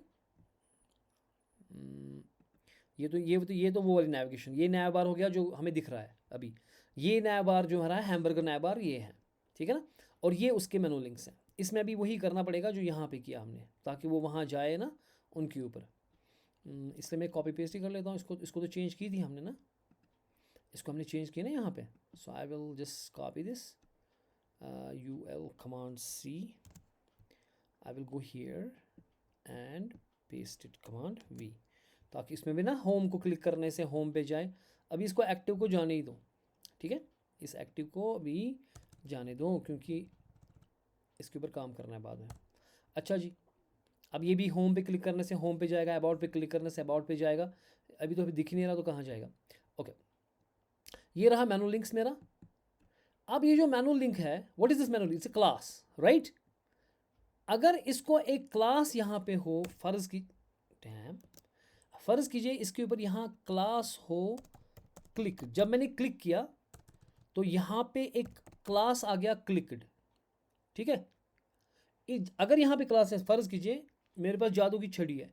ये तो वो वाली नेविगेशन, ये नया बार हो गया जो हमें दिख रहा है अभी। ये नया बार जो हमारा हैमबर्गर नया बार ये है, ठीक है ना। और ये उसके मेनू लिंक्स हैं। इसमें अभी वही करना पड़ेगा जो यहाँ पे किया हमने, ताकि वो वहाँ जाए ना उनके ऊपर। इसलिए मैं कॉपी पेस्ट ही कर लेता हूँ। इसको तो चेंज की थी हमने ना, इसको हमने चेंज किया ना यहाँ पे। So I will just copy this, UL command C, I will go here and paste it command V, ताकि इसमें भी ना होम को क्लिक करने से होम पे जाए। अभी इसको एक्टिव को जाने ही दो, ठीक है, इस एक्टिव को अभी जाने दो क्योंकि इसके ऊपर काम करना है बाद में। अच्छा जी, अब ये भी होम पे क्लिक करने से होम पे जाएगा, अबाउट पे क्लिक करने से अबाउट पे जाएगा। अभी तो अभी दिख ही नहीं रहा तो कहाँ जाएगा। ओके, ये रहा मेनू लिंक्स मेरा। अब ये जो मेनू लिंक है, what is this menu link, it's a class, right. अगर इसको एक क्लास यहाँ पे हो, फ़र्ज़ कीजिए इसके ऊपर यहाँ क्लास हो क्लिक। जब मैंने क्लिक किया तो यहाँ पे एक क्लास आ गया क्लिकड, ठीक है। अगर यहाँ पे क्लास है, फ़र्ज़ कीजिए मेरे पास जादू की छड़ी है,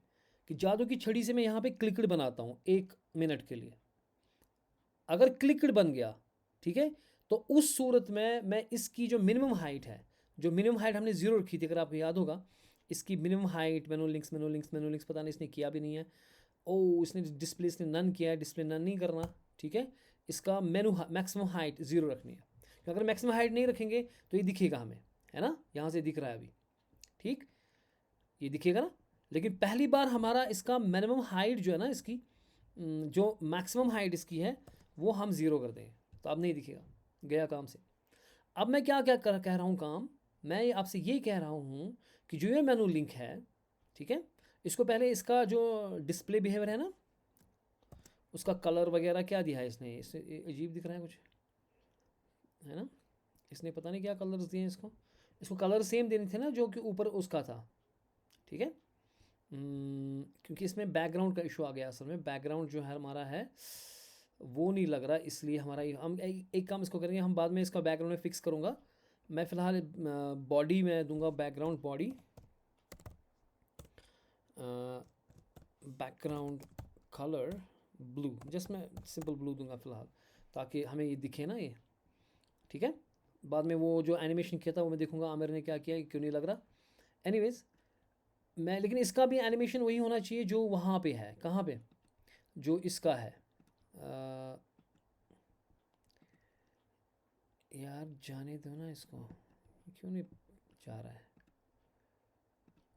कि जादू की छड़ी से मैं यहाँ पे क्लिकड बनाता हूँ 1 मिनट के लिए। अगर क्लिकड बन गया, ठीक है, तो उस सूरत में मैं इसकी जो मिनिमम हाइट है, जो मिनिमम हाइट हमने 0 रखी थी, अगर आपको याद होगा, इसकी मिनिमम हाइट, मेनू लिंक्स पता नहीं इसने किया भी नहीं है। ओ इसने डिस्प्ले, इसने नन किया है, डिस्प्ले नन नहीं करना, ठीक है। इसका मेनू मैक्सिमम हाइट 0 रखनी है, क्योंकि अगर मैक्सिमम हाइट नहीं रखेंगे तो ये दिखेगा हमें, है ना, यहाँ से दिख रहा है अभी, ठीक, ये दिखेगा ना। लेकिन पहली बार हमारा इसका मिनिमम हाइट जो है ना, इसकी जो मैक्सिमम हाइट इसकी है वो हम 0 कर देंगे, तो अब नहीं दिखेगा, गया काम से। अब मैं क्या क्या कह रहा हूँ काम, मैं आपसे ये कह रहा हूँ कि जो ये मेनू लिंक है, ठीक है, इसको पहले इसका जो डिस्प्ले बिहेवियर है ना उसका कलर वगैरह क्या दिया है इसने, इससे अजीब दिख रहा है कुछ, है ना। इसने पता नहीं क्या कलर्स दिए हैं इसको, इसको कलर सेम देने थे ना जो कि ऊपर उसका था, ठीक है। क्योंकि इसमें बैकग्राउंड का इशू आ गया, असल में बैकग्राउंड जो है हमारा है वो नहीं लग रहा, इसलिए हमारा हम एक काम इसको करेंगे, हम बाद में इसका बैकग्राउंड में फिक्स करूँगा। मैं फ़िलहाल बॉडी में दूंगा background body, background colour blue, just मैं सिंपल ब्लू दूंगा फ़िलहाल, ताकि हमें ये दिखे ना ये, ठीक है। बाद में वो जो एनिमेशन किया था वो मैं देखूंगा आमिर ने क्या किया, क्यों नहीं लग रहा। एनीवेज मैं, लेकिन इसका भी एनिमेशन वही होना चाहिए जो वहाँ पे है, कहाँ पे, जो इसका है। यार जाने दो ना इसको, क्यों नहीं जा रहा है।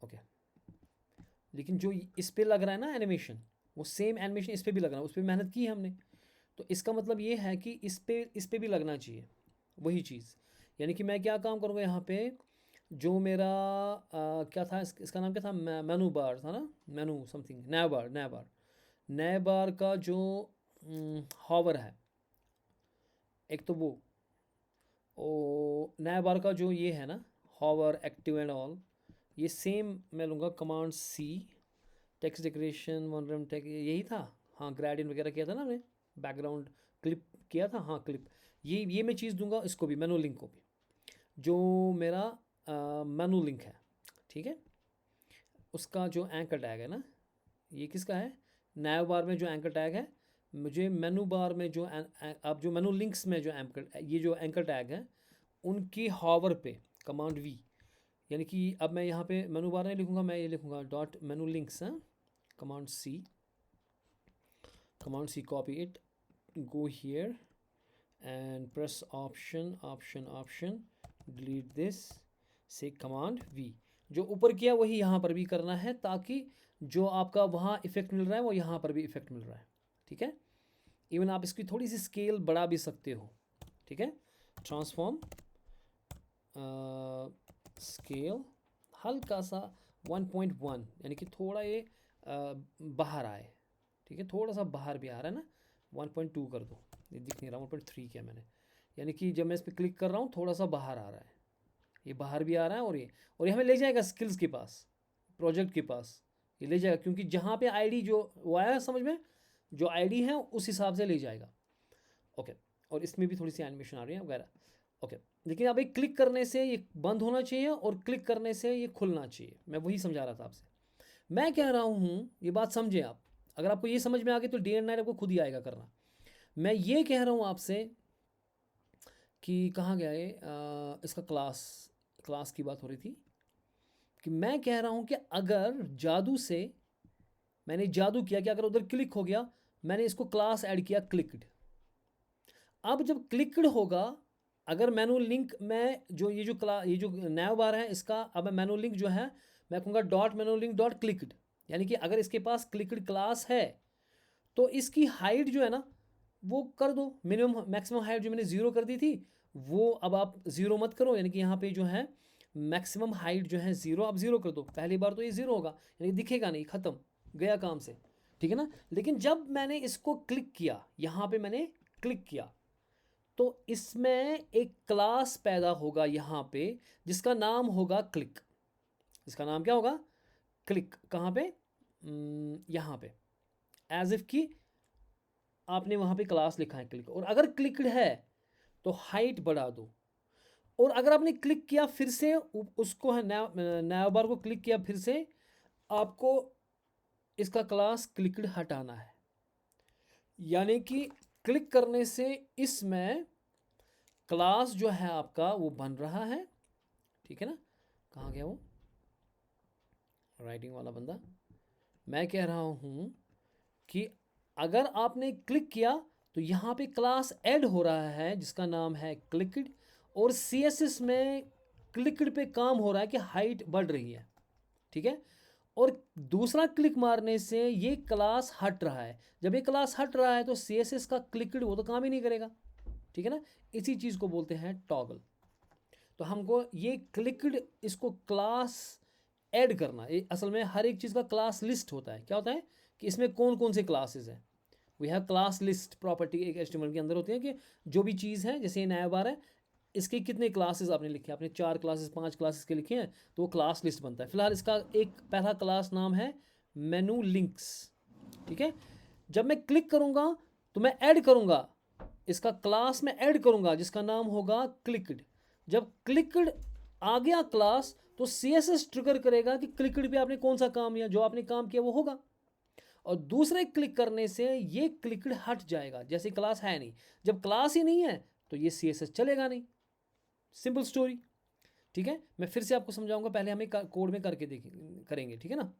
ओके, लेकिन जो इस पे लग रहा है ना एनिमेशन, वो सेम एनिमेशन इस पे भी लग रहा है, उस पर मेहनत की है हमने, तो इसका मतलब ये है कि इस पे भी लगना चाहिए वही चीज़। यानी कि मैं क्या काम करूँगा यहाँ पे, जो मेरा क्या था इसका नाम क्या था, मेनू बार था ना, मेनू समथिंग, नए बार का जो हॉवर है एक, तो वो नए बार का जो ये है ना हॉवर एक्टिव एंड ऑल, ये सेम मैं लूँगा कमांड सी, टेक्स्ट डेकोरेशन वन टेक यही था, हाँ ग्रेडियंट वगैरह किया था ना हमने, बैकग्राउंड क्लिप किया था, हाँ क्लिप, ये मैं चीज़ दूंगा इसको भी, मेनू लिंक को भी, जो मेरा मेनू लिंक है, ठीक है। उसका जो एंकर टैग है ना, ये किसका है, नैव बार में जो एंकर टैग है, मुझे मेनू बार में जो अब जो मेनू लिंक्स में जो एंकर, ये जो एंकर टैग है उनकी हॉवर पे कमांड वी, यानी कि अब मैं यहाँ पे मेनू बार नहीं लिखूँगा, मैं ये लिखूँगा डॉट मेनू लिंक्स, हैं command C copy it, go here and press option delete this, से command V, जो ऊपर किया वही यहाँ पर भी करना है, ताकि जो आपका वहाँ इफेक्ट मिल रहा है वो यहाँ पर भी इफेक्ट मिल रहा है, ठीक है। इवन आप इसकी थोड़ी सी स्केल बढ़ा भी सकते हो, ठीक है। ट्रांसफॉर्म स्केल हल्का सा 1.1, यानी कि थोड़ा ये बाहर आए, ठीक है, थोड़ा सा बाहर भी आ रहा है ना, 1.2 कर दो, ये दिख नहीं रहा, 1.3 किया मैंने, यानी कि जब मैं इस पर क्लिक कर रहा हूँ थोड़ा सा बाहर आ रहा है, ये बाहर भी आ रहा है, और ये हमें ले जाएगा स्किल्स के पास, प्रोजेक्ट के पास ये ले जाएगा, क्योंकि जहाँ पे आईडी जो वो आया समझ में, जो आईडी है उस हिसाब से ले जाएगा, ओके। और इसमें भी थोड़ी सी एनिमेशन आ रही है वगैरह, ओके। लेकिन अब एक क्लिक करने से ये बंद होना चाहिए और क्लिक करने से ये खुलना चाहिए, मैं वही समझा रहा था आपसे। मैं कह रहा हूँ ये बात समझे आप, अगर आपको ये समझ में आ गई तो डे एंड नाइट आपको खुद ही आएगा करना। मैं ये कह रहा हूँ आपसे कि कहाँ गया ये, इसका क्लास की बात हो रही थी, कि मैं कह रहा हूँ कि अगर जादू से मैंने जादू किया कि अगर उधर क्लिक हो गया, मैंने इसको क्लास ऐड किया क्लिक्ड, अब जब क्लिक्ड होगा, अगर मेनू लिंक में जो ये जो नया बार है इसका, अब मैं मेनू लिंक जो है मैं कहूँगा dot menu link dot clicked, यानी कि अगर इसके पास क्लिक्ड क्लास है तो इसकी हाइट जो है ना वो कर दो, मिनिमम मैक्सिमम हाइट जो मैंने 0 कर दी थी वो अब आप 0 मत करो, यानी कि यहाँ पे जो है मैक्सिमम हाइट जो है 0, आप 0 कर दो, पहली बार तो ये 0 होगा, यानी दिखेगा नहीं, ख़त्म गया काम से, ठीक है ना। लेकिन जब मैंने इसको क्लिक किया, यहाँ पे मैंने क्लिक किया, तो इसमें एक क्लास पैदा होगा यहाँ पे, जिसका नाम होगा क्लिक, इसका नाम क्या होगा, क्लिक, कहाँ पे, यहाँ पे, एज इफ कि आपने वहाँ पे क्लास लिखा है क्लिक, और अगर क्लिक्ड है तो हाइट बढ़ा दो, और अगर आपने क्लिक किया फिर से उसको है नया बार को क्लिक किया फिर से, आपको इसका क्लास क्लिक्ड हटाना है, यानी कि क्लिक करने से इसमें क्लास जो है आपका वो बन रहा है, ठीक है ना। कहाँ गया वो राइटिंग वाला बंदा, मैं कह रहा हूँ कि अगर आपने क्लिक किया तो यहाँ पे क्लास ऐड हो रहा है जिसका नाम है क्लिक्ड, और CSS में क्लिक्ड पे काम हो रहा है कि हाइट बढ़ रही है, ठीक है। और दूसरा क्लिक मारने से ये क्लास हट रहा है, जब ये क्लास हट रहा है तो CSS का क्लिक्ड वो तो काम ही नहीं करेगा, ठीक है ना। इसी चीज़ को बोलते हैं टॉगल। तो हमको ये क्लिक्ड इसको क्लास ऐड करना, ये असल में हर एक चीज़ का क्लास लिस्ट होता है, क्या होता है कि इसमें कौन कौन से क्लासेस हैं, we have class list property एक HTML के अंदर होती है कि जो भी चीज़ है, जैसे ये नया बार है, इसके कितने क्लासेस आपने लिखे, आपने 4 क्लासेस 5 क्लासेस के लिखे हैं तो वो क्लास लिस्ट बनता है। फिलहाल इसका एक पहला क्लास नाम है मेनू लिंक्स, ठीक है। जब मैं क्लिक करूँगा तो मैं ऐड करूँगा, इसका क्लास मैं ऐड करूँगा जिसका नाम होगा क्लिक्ड। जब क्लिक्ड आ गया क्लास तो CSS ट्रिगर करेगा कि क्लिक्ड पे आपने कौन सा काम किया, जो आपने काम किया वो होगा। और दूसरे क्लिक करने से ये क्लिक्ड हट जाएगा, जैसे क्लास है नहीं। जब क्लास ही नहीं है तो ये CSS चलेगा नहीं। सिंपल स्टोरी, ठीक है। मैं फिर से आपको समझाऊंगा, पहले हमें कोड में करके करेंगे, ठीक है ना।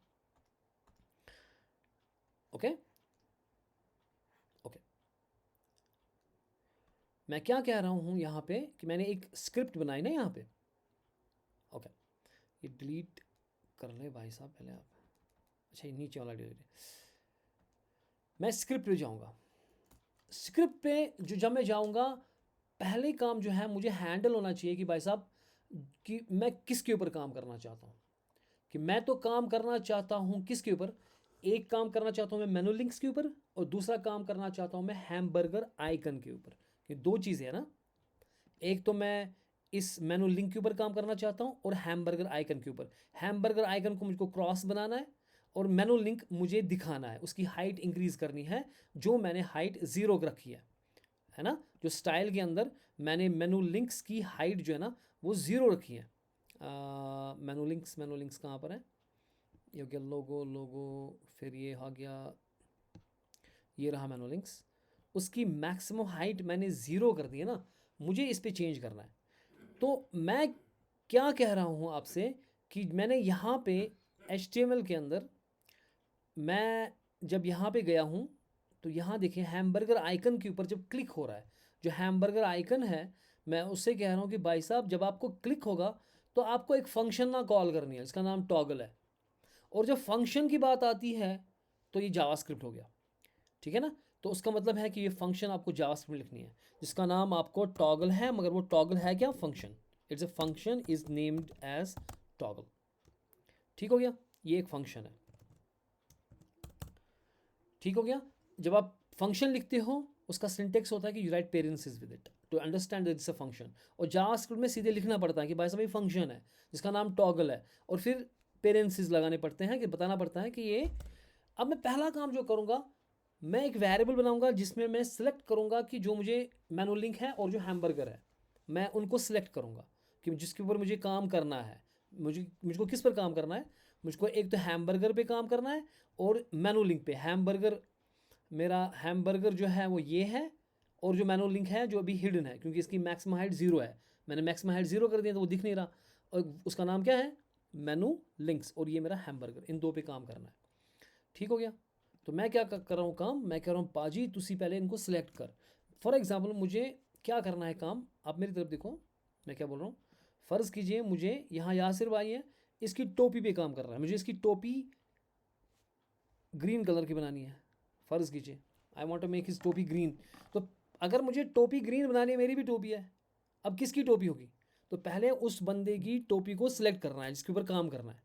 ओके ओके, मैं क्या कह रहा हूँ यहाँ पे कि मैंने एक स्क्रिप्ट बनाई ना यहाँ पे। ओके, ये डिलीट कर ले भाई साहब पहले आप। अच्छा, ये नीचे वाला डिलीट। मैं स्क्रिप्ट पे जाऊँगा। स्क्रिप्ट पे जब मैं जाऊँगा, पहले काम जो है मुझे हैंडल होना चाहिए कि भाई साहब कि मैं किसके ऊपर काम करना चाहता हूँ। कि मैं तो काम करना चाहता हूँ किसके ऊपर, एक काम करना चाहता हूँ मैं मेनू लिंक्स के ऊपर, और दूसरा काम करना चाहता हूँ मैं हैमबर्गर आइकन के ऊपर। ये दो चीज़ें हैं ना, एक तो मैं इस मेनू लिंक के ऊपर काम करना चाहता हूँ और हैमबर्गर आइकन के ऊपर। हैमबर्गर आइकन को मुझको क्रॉस बनाना है और मेनू लिंक मुझे दिखाना है, उसकी हाइट इंक्रीज़ करनी है, जो मैंने हाइट 0 रखी है ना। जो स्टाइल के अंदर मैंने मेनू लिंक्स की हाइट जो है ना वो 0 रखी है। मेनू लिंक्स कहाँ पर है, ये हो गया लोगो, फिर ये हो गया, ये रहा मेनू लिंक्स। उसकी मैक्सिमम हाइट मैंने 0 कर दी है ना, मुझे इस पे चेंज करना है। तो मैं क्या कह रहा हूँ आपसे कि मैंने यहाँ पे HTML के अंदर मैं जब यहाँ पे गया हूँ तो यहाँ देखिए हैमबर्गर आइकन के ऊपर जब क्लिक हो रहा है, जो हैमबर्गर आइकन है, मैं उससे कह रहा हूँ कि भाई साहब जब आपको क्लिक होगा तो आपको एक फंक्शन ना कॉल करनी है, इसका नाम टॉगल है। और जब फंक्शन की बात आती है तो ये जावास्क्रिप्ट हो गया, ठीक है ना। तो उसका मतलब है कि ये फंक्शन आपको जावास्क्रिप्ट लिखनी है जिसका नाम आपको टॉगल है, मगर वो टॉगल है क्या, function. It's a function is named as toggle, ठीक हो गया। ये एक फंक्शन है, ठीक हो गया। जब आप फंक्शन लिखते हो उसका सिंटेक्स होता है कि you write parenthesis with it to understand that it's a function. और जावास्क्रिप्ट में सीधे लिखना पड़ता है कि भाई साहब ये फंक्शन है जिसका नाम टॉगल है, और फिर पेरेंथेसिस लगाने पड़ते हैं कि बताना पड़ता है कि ये। अब मैं पहला काम जो करूँगा, मैं एक वेरिएबल बनाऊंगा जिसमें मैं सिलेक्ट करूँगा कि जो मुझे मेनू लिंक है और जो हैमबर्गर है, मैं उनको सिलेक्ट करूँगा कि जिसके ऊपर मुझे काम करना है। मुझको किस पर काम करना है, मुझको एक तो हैमबर्गर पे काम करना है और मेनू लिंक पे। हैमबर्गर, मेरा हैमबर्गर जो है वो ये है, और जो मेनू लिंक है जो अभी हिडन है क्योंकि इसकी मैक्सिमम हाइट 0 है, मैंने मैक्सिमम हाइट 0 कर दिया तो वो दिख नहीं रहा, और उसका नाम क्या है, मेनू लिंक्स, और ये मेरा हैमबर्गर। इन दो पे काम करना है, ठीक हो गया। तो मैं क्या कर रहा हूँ काम, मैं कह रहा हूँ पाजी तुसी पहले इनको सिलेक्ट कर। फॉर एग्जाम्पल मुझे क्या करना है काम, आप मेरी तरफ देखो मैं क्या बोल रहा हूँ। फ़र्ज़ कीजिए मुझे यहाँ यासिर भाई है, इसकी टोपी पे काम कर रहा है, मुझे इसकी टोपी ग्रीन कलर की बनानी है। फ़र्ज़ कीजिए I want to make his टोपी ग्रीन। तो अगर मुझे टोपी ग्रीन बनानी है, मेरी भी टोपी है, अब किसकी टोपी होगी, तो पहले उस बंदे की टोपी को सिलेक्ट करना है जिसके ऊपर काम करना है,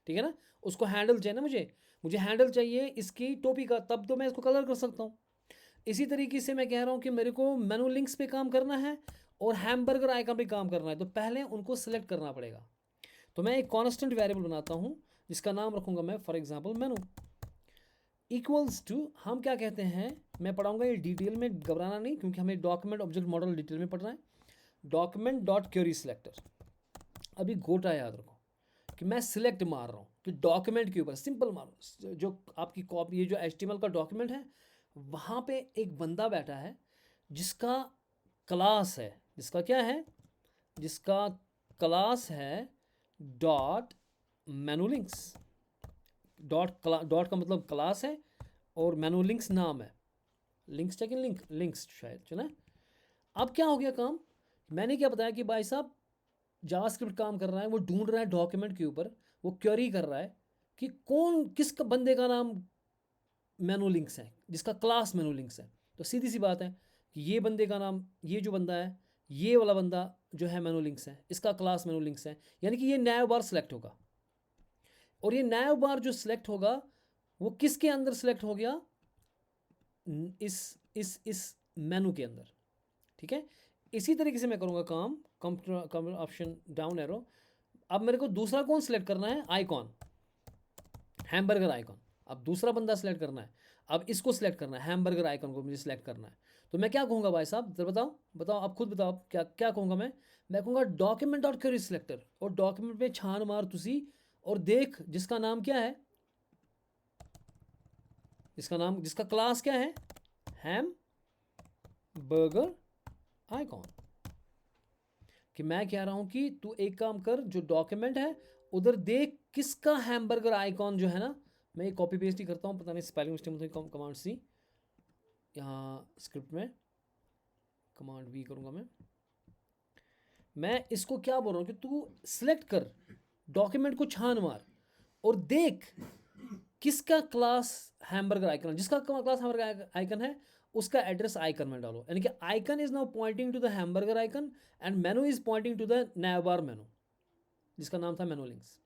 ठीक है ना। उसको हैंडल चाहिए ना, मुझे हैंडल चाहिए इसकी टोपी का, तब तो मैं इसको कलर कर सकता हूँ। इसी तरीके से मैं कह रहा हूँ कि मेरे को मेनू लिंक्स पे काम करना है और हैमबर्गर आइकन पे काम करना है, तो पहले उनको सिलेक्ट करना पड़ेगा। तो मैं एक कॉन्स्टेंट वेरिएबल बनाता हूँ जिसका नाम रखूँगा मैं for example menu equals to, हम क्या कहते हैं, मैं पढ़ाऊँगा ये डिटेल में, घबराना नहीं, क्योंकि हमें डॉक्यूमेंट ऑब्जेक्ट मॉडल डिटेल में पढ़ना है। डॉक्यूमेंट डॉट क्वेरी सिलेक्टर, अभी गोटा याद रखो कि मैं सिलेक्ट मार रहा हूँ कि डॉक्यूमेंट के ऊपर सिंपल मारो, जो आपकी कॉपी, ये जो HTML का डॉक्यूमेंट है वहाँ पे एक बंदा बैठा है जिसका क्लास है, जिसका क्या है, जिसका क्लास है डॉट मेनू लिंक्स। डॉट का मतलब क्लास है और मेनू लिंक्स नाम है, लिंक्स चेक इन लिंक्स शायद जो ना। अब क्या हो गया काम, मैंने क्या बताया कि भाई साहब जावास्क्रिप्ट काम कर रहा है, वो ढूंढ रहा है डॉक्यूमेंट के ऊपर, वो क्वेरी कर रहा है कि किस बंदे का नाम मेनू लिंक्स है, जिसका क्लास मेनू लिंक्स है। तो सीधी सी बात है कि ये बंदे का नाम, ये जो बंदा है, ये वाला बंदा जो है मेनू लिंक्स है, इसका क्लास मेनू लिंक्स है, यानी कि ये नैव बार सिलेक्ट होगा। और ये नैव बार जो सिलेक्ट होगा वो किसके अंदर सिलेक्ट हो गया, इस मेनू के अंदर, ठीक है। इसी तरीके से मैं करूँगा काम, कंप्यूटर ऑप्शन डाउन एरो। अब मेरे को दूसरा कौन सिलेक्ट करना है, आइकॉन, हैमबर्गर आइकॉन। अब दूसरा बंदा सेलेक्ट करना है, अब इसको सिलेक्ट करना है, हैमबर्गर आइकॉन को मुझे सिलेक्ट करना है। तो मैं क्या कहूँगा भाई साहब, जरा बताओ बताओ, आप खुद बताओ क्या क्या कहूँगा मैं कहूँगा डॉक्यूमेंट डॉट क्वेरी सिलेक्टर, और डॉक्यूमेंट पे छान मार तुसी और देख जिसका नाम क्या है, जिसका क्लास क्या है, हैम बर्गर आइकॉन। कि मैं कह रहा हूँ कि तू एक काम कर, जो डॉक्यूमेंट है उधर देख किसका हैमबर्गर आइकॉन जो है ना, मैं ये कॉपी पेस्ट ही करता हूँ, पता नहीं स्पेलिंग मिस्टेक में, कमांड सी यहाँ स्क्रिप्ट में कमांड वी करूँगा मैं इसको क्या बोल रहा हूँ कि तू सिलेक्ट कर, डॉक्यूमेंट को छान मार और देख किसका क्लास हैमबर्गर आइकन, जिसका क्लास हैमबर्गर आइकन है उसका एड्रेस आइकन में डालो। यानी कि icon is now pointing to the hamburger icon and menu is pointing to the navbar menu, जिसका नाम था मेनू लिंक्स।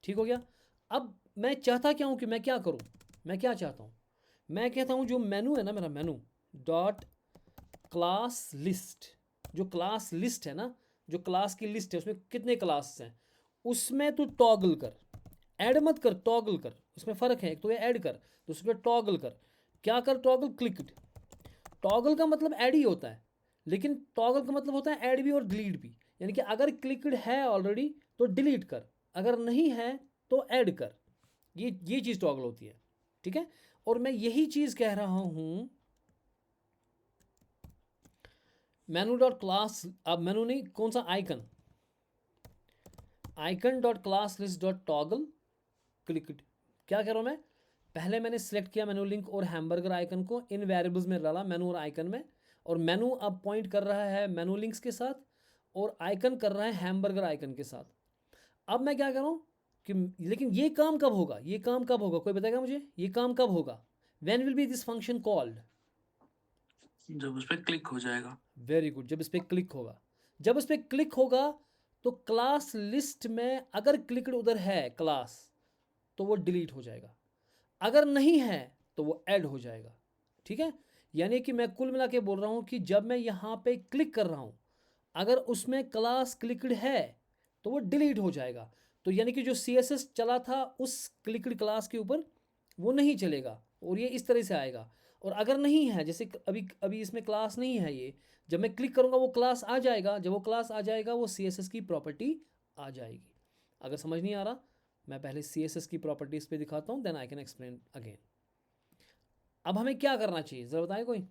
ठीक हो गया। अब मैं चाहता क्या हूँ कि मैं क्या करूँ, मैं क्या चाहता हूँ, मैं कहता हूँ जो मेनू है ना मेरा, मेनू डॉट क्लास लिस्ट, जो क्लास लिस्ट है ना, जो क्लास की लिस्ट है उसमें कितने क्लास हैं, उसमें तू टॉगल कर, ऐड मत कर, टॉगल कर, उसमें फ़र्क है, एक तो ये ऐड कर, दूसरे पे टॉगल कर। क्या कर, टॉगल क्लिक्ड। टॉगल का मतलब ऐड ही होता है, लेकिन टॉगल का मतलब होता है ऐड भी और डिलीट भी। यानी कि अगर क्लिक्ड है ऑलरेडी तो डिलीट कर, अगर नहीं है तो ऐड कर, ये चीज़ टॉगल होती है। ठीक है। और मैं यही चीज़ कह रहा हूँ मेनू डॉट क्लास, अब मेनू नहीं, कौन सा, icon, icon dot class list dot toggle clicked. क्या कह रहा हूँ मैं, पहले मैंने सेलेक्ट किया मेनू लिंक और हैमबर्गर आइकन को, इन वेरिएबल्स में डाला मेनू और आइकन में, और मेनू अब पॉइंट कर रहा है मेनू लिंक्स के साथ और आइकन कर रहा है हैमबर्गर आइकन के साथ। अब मैं क्या कर रहा हूँ कि, लेकिन ये काम कब होगा, ये काम कब होगा, कोई बताएगा मुझे, ये काम कब होगा, when will be this function called,
जब उस पर क्लिक हो जाएगा।
वेरी गुड, जब इस पर क्लिक होगा। जब इस पर क्लिक होगा तो क्लास लिस्ट में अगर क्लिक्ड उधर है क्लास तो वो डिलीट हो जाएगा, अगर नहीं है तो वो ऐड हो जाएगा। ठीक है। यानी कि मैं कुल मिला के बोल रहा हूँ कि जब मैं यहाँ पे क्लिक कर रहा हूँ, अगर उसमें क्लास क्लिक्ड है तो वो डिलीट हो जाएगा। तो यानी कि जो CSS चला था उस क्लिक्ड क्लास के ऊपर वो नहीं चलेगा, और ये इस तरह से आएगा। और अगर नहीं है, जैसे अभी अभी इसमें क्लास नहीं है, ये जब मैं क्लिक करूँगा वो क्लास आ जाएगा, जब वो क्लास आ जाएगा वो CSS की प्रॉपर्टी आ जाएगी। अगर समझ नहीं आ रहा, मैं पहले CSS की प्रॉपर्टीज़ पे दिखाता हूँ, then I can explain again. अब हमें क्या करना चाहिए ज़रा बताएं कोई।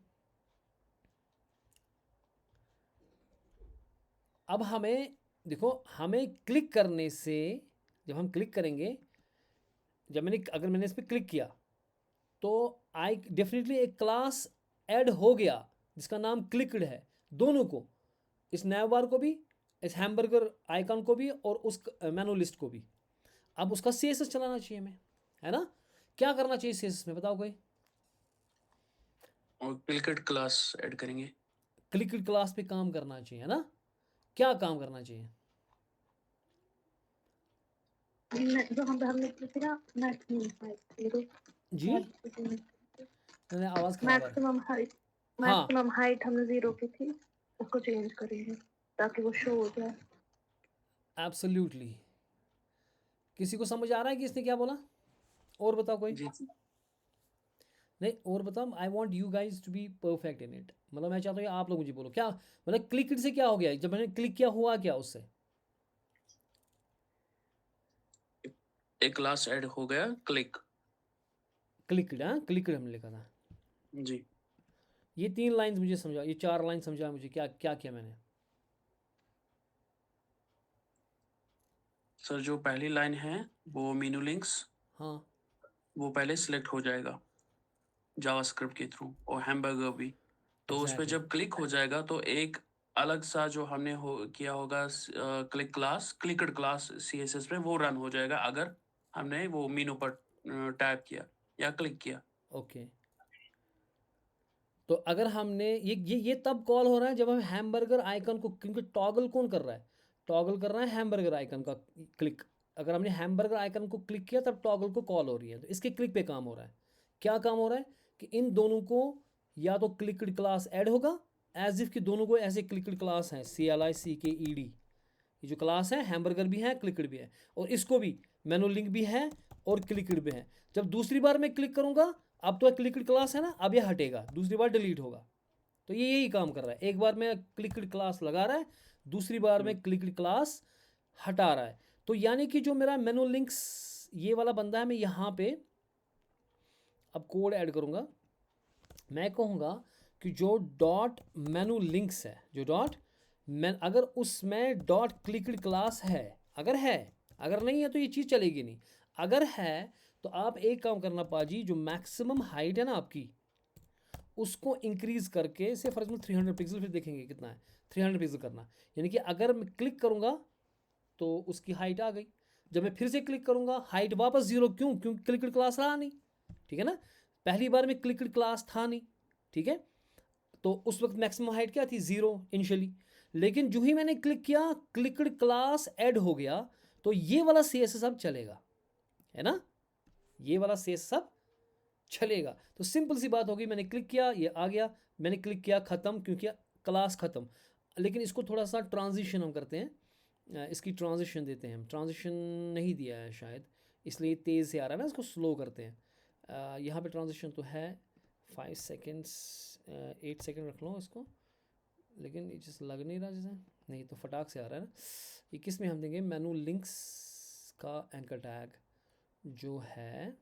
अब हमें देखो, हमें क्लिक करने से, जब हम क्लिक करेंगे, जब अगर मैंने इस पर क्लिक किया तो आई डेफिनेटली एक क्लास ऐड हो गया जिसका नाम क्लिक्ड है, दोनों को, इस नैवबार को भी, इस हैमबर्गर आइकन को भी, और उस मेनू लिस्ट को भी। अब उसका CSS चलाना चाहिए हमें, है ना। क्या करना चाहिए CSS में, बताओ कोई।
और क्लिक्ड क्लास ऐड करेंगे।
क्लिक्ड क्लास पे काम करना चाहिए, है ना। क्या काम करना चाहिए,
जो हम हमने किया मैक्सिमम
जी मैंने आवाज़ खराब आ रही।
मैक्सिमम हाइट,
हाँ
मैक्सिमम हाइट हमने 0 की थी, उसको चेंज करेंगे ताकि वो शो हो जाए।
एब्सोल्युटली। किसी को समझ आ रहा है कि इसने क्या बोला, और बताओ कोई।
जी।
नहीं, और बताओ, I want you guys to be perfect in it, मतलब मैं चाहता हूँ कि आप लोग मुझे बोलो क्या, मतलब क्लिक से क्या हो गया, जब मैंने क्लिक किया हुआ क्या उससे,
एक क्लास ऐड हो गया, क्लिक।
क्लिक्ड, हाँ क्लिक्ड हमने लिखा था।
जी
ये 3 लाइन्स मुझे समझा, ये 4 लाइन समझा मुझे, क्या क्या किया मैंने।
सर, जो पहली लाइन है वो मेनू लिंक्स,
हाँ
वो पहले सिलेक्ट हो जाएगा जावास्क्रिप्ट के थ्रू, और हैमबर्गर भी। तो उस पर
एग्जैक्टली
जब क्लिक हो जाएगा तो एक अलग सा जो हमने किया होगा click class, clicked class CSS पे, वो रन हो जाएगा अगर हमने वो मेनू पर टैप किया या क्लिक किया।
ओके। तो अगर हमने ये तब कॉल हो रहा है जब हम हैमबर्गर आइकन को, क्योंकि टॉगल कौन कर रहा है, टॉगल कर रहा है हैमबर्गर आइकन का क्लिक। अगर हमने हैमबर्गर आइकन को क्लिक किया तब टॉगल को कॉल हो रही है, तो इसके क्लिक पे काम हो रहा है। क्या काम हो रहा है कि इन दोनों को या तो क्लिकड क्लास ऐड होगा, एज इफ कि दोनों को ऐसे क्लिकड क्लास हैं, CLICKED, ये जो क्लास है हैमबर्गर भी है क्लिकड भी है, और इसको भी मेनूलिंक भी है और क्लिकड भी है। जब दूसरी बार मैं क्लिक करूंगा, अब तो क्लिकड क्लास है ना, अब ये हटेगा, दूसरी बार डिलीट होगा। तो ये यही काम कर रहा है, एक बार में क्लिकड क्लास लगा रहा है, दूसरी बार में क्लिकड क्लास हटा रहा है। तो यानी कि जो मेरा मेनूलिंक्स ये वाला बंदा है, मैं यहाँ पे अब कोड ऐड करूँगा, मैं कहूँगा कि जो डॉट मेनूलिंक्स है, जो डॉट अगर उसमें डॉट क्लिकड क्लास है, अगर नहीं है तो ये चीज़ चलेगी नहीं। अगर है तो आप एक काम करना पाजी, जो मैक्सिमम हाइट है ना आपकी, उसको इंक्रीज करके से फॉर एग्जाम्पल 300 पिक्सल, फिर देखेंगे कितना है, 300 पिक्सल करना। यानी कि अगर मैं क्लिक करूँगा तो उसकी हाइट आ गई, जब मैं फिर से क्लिक करूँगा हाइट वापस 0, क्योंकि क्लिकड क्लास रहा नहीं, ठीक है ना, पहली बार में क्लिकड क्लास था नहीं, ठीक है। तो उस वक्त मैक्सिमम हाइट क्या थी, 0 इनिशियली। लेकिन जो ही मैंने क्लिक किया क्लिकड क्लास ऐड हो गया, तो ये वाला CSS अब चलेगा, है ना, ये वाला CSS अब चलेगा। तो सिंपल सी बात होगी, मैंने क्लिक किया ये आ गया, मैंने क्लिक किया ख़त्म, क्योंकि क्लास ख़त्म। लेकिन इसको थोड़ा सा ट्रांजिशन हम करते हैं, इसकी ट्रांजिशन देते हैं हम, ट्रांजिशन नहीं दिया है शायद, इसलिए तेज़ से आ रहा है ना, इसको स्लो करते हैं। यहाँ पे ट्रांजिशन तो है 5 सेकेंड्स, 8 सेकेंड रख लो इसको, लेकिन ये जैसे लग नहीं रहा, जैसे नहीं तो फटाक से आ रहा है ना। ये किस में हम देंगे, मेनूलिंक्स का एंकर टैग जो है,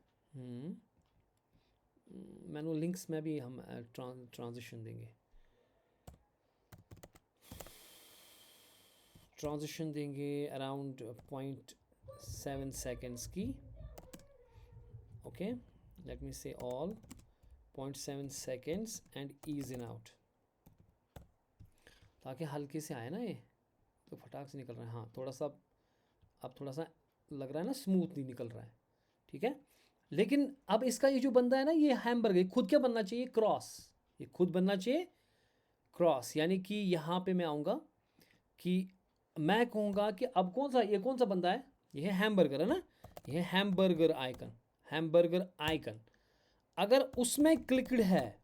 मेनूलिंक्स में भी हम ट्रांजिशन देंगे, ट्रांजिशन देंगे अराउंड 0.7 सेकेंड्स की। Okay, let me say all 0.7 seconds and ease in out, ताकि हल्के से आए ना, ये तो फटाक से निकल रहा है। हाँ थोड़ा सा अब थोड़ा सा लग रहा है ना, स्मूथ नहीं निकल रहा है, ठीक है। लेकिन अब इसका ये जो बंदा है ना, ये हैमबर्गर खुद क्या बनना चाहिए, क्रॉस, ये खुद बनना चाहिए क्रॉस। यानी कि यहाँ पे मैं आऊँगा कि मैं कहूँगा कि अब ये कौन सा बंदा है, ये है हैमबर्गर, है ना, ये है हैमबर्गर आइकन। अगर उसमें क्लिकड है,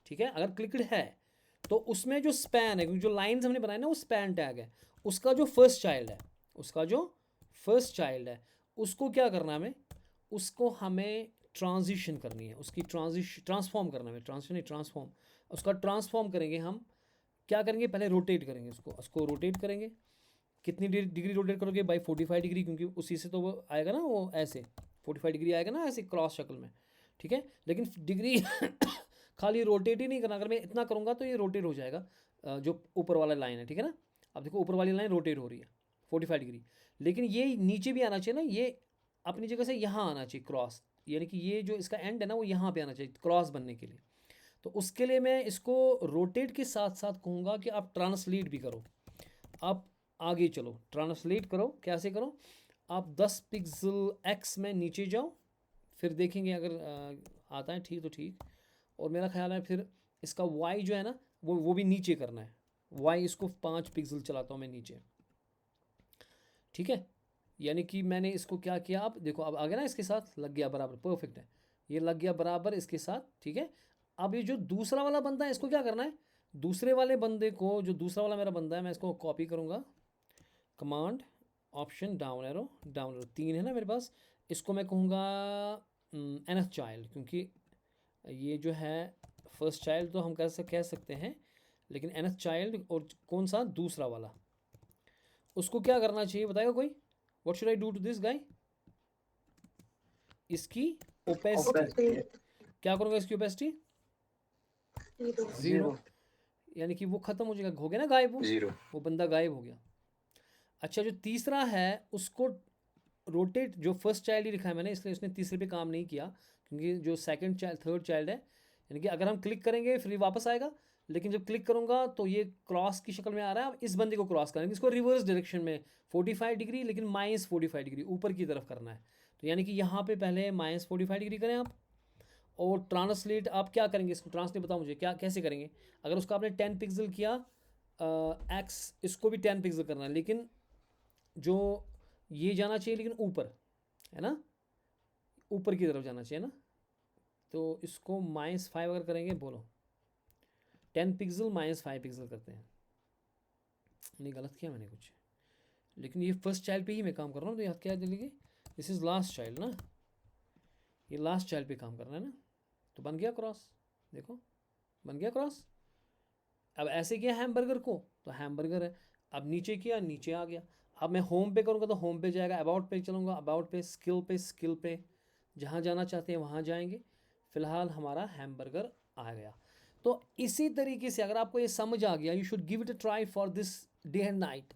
ठीक है, अगर क्लिकड है तो उसमें जो स्पैन है, क्योंकि जो लाइंस हमने बनाए ना वो स्पैन टैग है, उसका जो फर्स्ट चाइल्ड है, उसको क्या करना है हमें, उसको हमें ट्रांजिशन करनी है, उसकी ट्रांसफॉर्म करना है, ट्रांसफॉर्म उसका ट्रांसफॉर्म करेंगे हम। क्या करेंगे, पहले रोटेट करेंगे उसको रोटेट करेंगे। कितनी डिग्री रोटेट करोगे, बाई 45 डिग्री, क्योंकि उसी से तो वो आएगा ना, वो ऐसे 45 डिग्री आएगा ना, ऐसे क्रॉस शक्ल में, ठीक है। लेकिन डिग्री खाली रोटेट ही नहीं करना, अगर मैं इतना करूँगा तो ये रोटेट हो जाएगा, जो ऊपर वाला लाइन है, ठीक है ना। अब देखो ऊपर वाली लाइन रोटेट हो रही है 45 डिग्री, लेकिन ये नीचे भी आना चाहिए ना, ये अपनी जगह से यहाँ आना चाहिए क्रॉस, यानी कि ये जो इसका एंड है ना वो यहाँ पे आना चाहिए क्रॉस बनने के लिए। तो उसके लिए मैं इसको रोटेट के साथ साथ कहूँगा कि आप ट्रांसलेट भी करो, आप आगे चलो, ट्रांसलेट करो। कैसे करो, आप 10 पिक्सल x में नीचे जाओ, फिर देखेंगे अगर आता है ठीक तो ठीक, और मेरा ख्याल है फिर इसका y जो है ना वो भी नीचे करना है, y इसको 5 पिक्सल चलाता हूँ मैं नीचे, ठीक है। यानी कि मैंने इसको क्या किया, आप देखो अब आ गया ना, इसके साथ लग गया बराबर, परफेक्ट है, ये लग गया बराबर इसके साथ, ठीक है। अब ये जो दूसरा वाला बंदा है इसको क्या करना है, दूसरे वाले बंदे को, जो दूसरा वाला मेरा बंदा है, मैं इसको कॉपी करूँगा, कमांड ऑप्शन डाउन एरो 3 है ना मेरे पास, इसको मैं कहूँगा nth चाइल्ड, क्योंकि ये जो है फर्स्ट चाइल्ड तो हम कह सकते हैं, लेकिन nth चाइल्ड, और कौन सा दूसरा वाला, उसको क्या करना चाहिए बताएगा कोई, what should I do to this guy, इसकी ओपेसिटी क्या करूँगा, इसकी ओपेसिटी 0, यानी कि वो ख़त्म हो जाएगा, हो गया ना गायब, वो बंदा गायब हो गया। अच्छा जो तीसरा है उसको रोटेट, जो फर्स्ट चाइल्ड ही लिखा है मैंने, इसलिए उसने तीसरे पे काम नहीं किया, क्योंकि जो सेकंड चाइल्ड थर्ड चाइल्ड है, यानी कि अगर हम क्लिक करेंगे फिर वापस आएगा, लेकिन जब क्लिक करूँगा तो ये क्रॉस की शक्ल में आ रहा है। अब इस बंदे को क्रॉस करेंगे, इसको रिवर्स डायरेक्शन में 45 डिग्री, लेकिन -45 डिग्री ऊपर की तरफ करना है। तो यानी कि यहाँ पे पहले -45 डिग्री करें आप, और ट्रांसलेट आप क्या करेंगे, इसको ट्रांसलेट बताओ मुझे क्या कैसे करेंगे। अगर उसका आपने 10 पिक्सल किया x, इसको भी 10 पिक्सल करना है, लेकिन जो ये जाना चाहिए लेकिन ऊपर, है ना, ऊपर की तरफ जाना चाहिए ना, तो इसको -5 अगर करेंगे, बोलो 10 पिक्सल -5 पिक्सल करते हैं। नहीं, गलत किया मैंने कुछ, लेकिन ये फर्स्ट चाइल्ड पे ही मैं काम कर रहा हूँ, तो याद क्या Delhi this is last child ना, ये लास्ट चाइल्ड पे काम करना है ना, तो बन गया क्रॉस, देखो बन गया क्रॉस। अब ऐसे किया हैमबर्गर को, तो हैमबर्गर है। अब नीचे किया, नीचे आ गया। अब मैं होम पे करूँगा तो होम पे जाएगा, अबाउट पे चलूँगा, अबाउट पे, स्किल पे, जहाँ जाना चाहते हैं वहाँ जाएंगे। फ़िलहाल हमारा हैमबर्गर आ गया। तो इसी तरीके से अगर आपको ये समझ आ गया, you should give it a try for this day and night,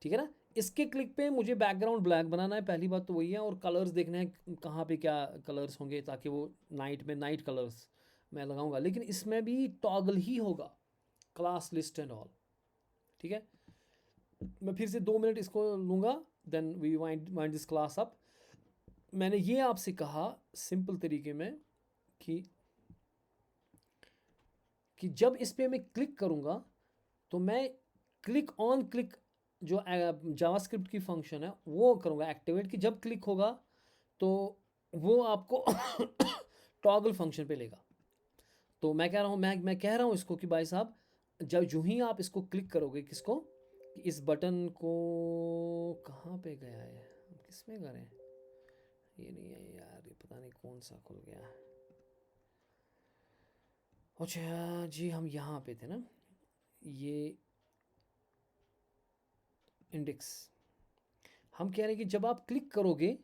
ठीक है ना। इसके क्लिक पे मुझे बैकग्राउंड ब्लैक बनाना है, पहली बात तो वही है, और कलर्स देखना है कहाँ पे क्या कलर्स होंगे, ताकि वो नाइट में नाइट कलर्स मैं लगाऊंगा। लेकिन इसमें भी टॉगल ही होगा, क्लास लिस्ट एंड ऑल, ठीक है। मैं फिर से 2 मिनट इसको लूँगा, then we wind this class up. मैंने ये आपसे कहा सिंपल तरीके में कि जब इस पर मैं क्लिक करूँगा तो मैं क्लिक जो जावास्क्रिप्ट की फंक्शन है वो करूँगा एक्टिवेट, कि जब क्लिक होगा तो वो आपको टॉगल फंक्शन पे लेगा। तो मैं कह रहा हूँ, मैं कह रहा हूँ इसको कि भाई साहब, जब यूँ ही आप इसको क्लिक करोगे, किसको, कि इस बटन को, कहाँ पे गया है, किस में करें, ये नहीं है यार, ये पता नहीं कौन सा खुल गया। अच्छा जी, हम यहाँ पे थे ना, ये इंडेक्स। हम कह रहे हैं कि जब आप क्लिक करोगे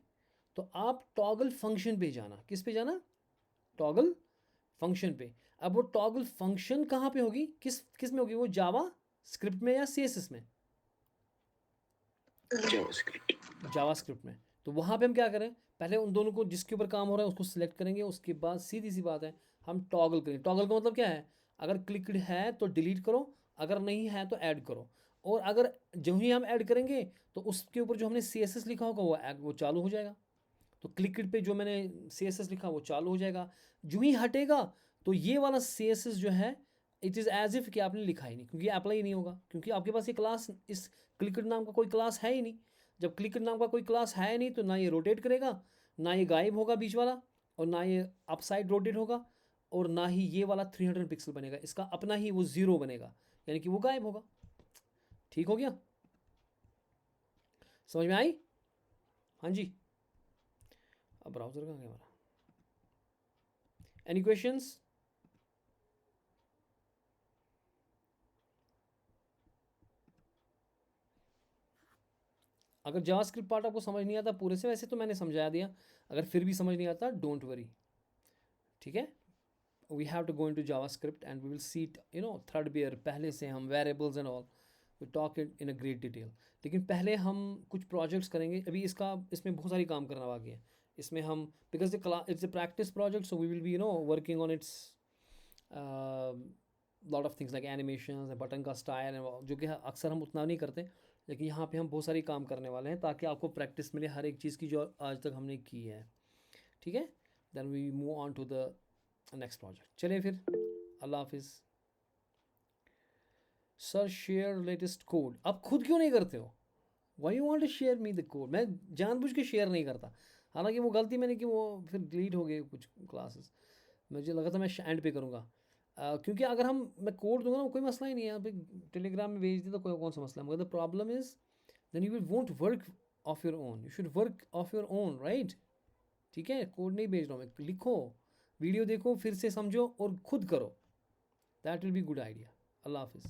तो आप टॉगल फंक्शन पे जाना। किस पे जाना? टॉगल फंक्शन पे। अब वो टॉगल फंक्शन कहाँ पे होगी, किस में होगी वो, जावा स्क्रिप्ट में या CSS में? जावास्क्रिप्ट में। तो वहाँ पे हम क्या करें, पहले उन दोनों को जिसके ऊपर काम हो रहा है उसको सिलेक्ट करेंगे, उसके बाद सीधी सी बात है हम टॉगल करेंगे। टॉगल का मतलब क्या है, अगर क्लिक्ड है तो डिलीट करो, अगर नहीं है तो ऐड करो। और अगर जो ही हम ऐड करेंगे तो उसके ऊपर जो हमने CSS लिखा होगा वो चालू हो जाएगा। तो क्लिक्ड पे जो मैंने CSS लिखा वो चालू हो जाएगा। जो ही हटेगा तो ये वाला CSS जो है, इट इज़ एज इफ़ कि आपने लिखा ही नहीं, क्योंकि अप्लाई नहीं होगा, क्योंकि आपके पास ये क्लास, इस क्लिक्ड नाम का कोई क्लास है ही नहीं। जब क्लिक्ड नाम का कोई क्लास है नहीं तो ना ये रोटेट करेगा, ना ये गायब होगा बीच वाला, और ना ये अपसाइड रोटेट होगा, और ना ही ये वाला 300 पिक्सल बनेगा। इसका अपना ही वो 0 बनेगा, यानी कि वो गायब होगा। ठीक हो गया, समझ में आई? हाँ जी। अब ब्राउज़र कहाँ गया हमारा? Any questions? अगर जावास्क्रिप्ट पार्ट आपको समझ नहीं आता पूरे से, वैसे तो मैंने समझा दिया, अगर फिर भी समझ नहीं आता डोंट वरी, ठीक है। We have to go into JavaScript and we will see it, threadbare, पहले से हम variables and all we talk it in a great detail. लेकिन पहले हम कुछ प्रोजेक्ट्स करेंगे, अभी इसमें बहुत सारी काम करना बाकी है। इसमें हम, because it's a practice project, so we will be working on its lot of things like animation, button का स्टाइल, जो कि अक्सर हम उतना नहीं करते, लेकिन यहाँ पे हम बहुत सारी काम करने वाले हैं ताकि आपको प्रैक्टिस मिले हर एक चीज़ की जो आज तक हमने की है, ठीक है। Then we move on to the next project. चलिए फिर, अल्लाह हाफिज़। सर शेयर लेटेस्ट कोड, आप खुद क्यों नहीं करते हो? Why you want to share me the code? मैं जानबूझ के शेयर नहीं करता, हालांकि वो गलती मैंने की, वो फिर डिलीट हो गए कुछ क्लासेस। मुझे लगा था मैं एंड पे करूँगा, क्योंकि अगर मैं कोड दूंगा ना, कोई मसला ही नहीं है, यहाँ पे टेलीग्राम में भेज दिया तो कौन सा मसला है, मगर the problem is then you will won't work off your own, you should work off your own, right? ठीक है, कोड नहीं भेज रहा हूँ मैं, लिखो, वीडियो देखो, फिर से समझो और खुद करो, that will be good idea. अल्लाह हाफिज़।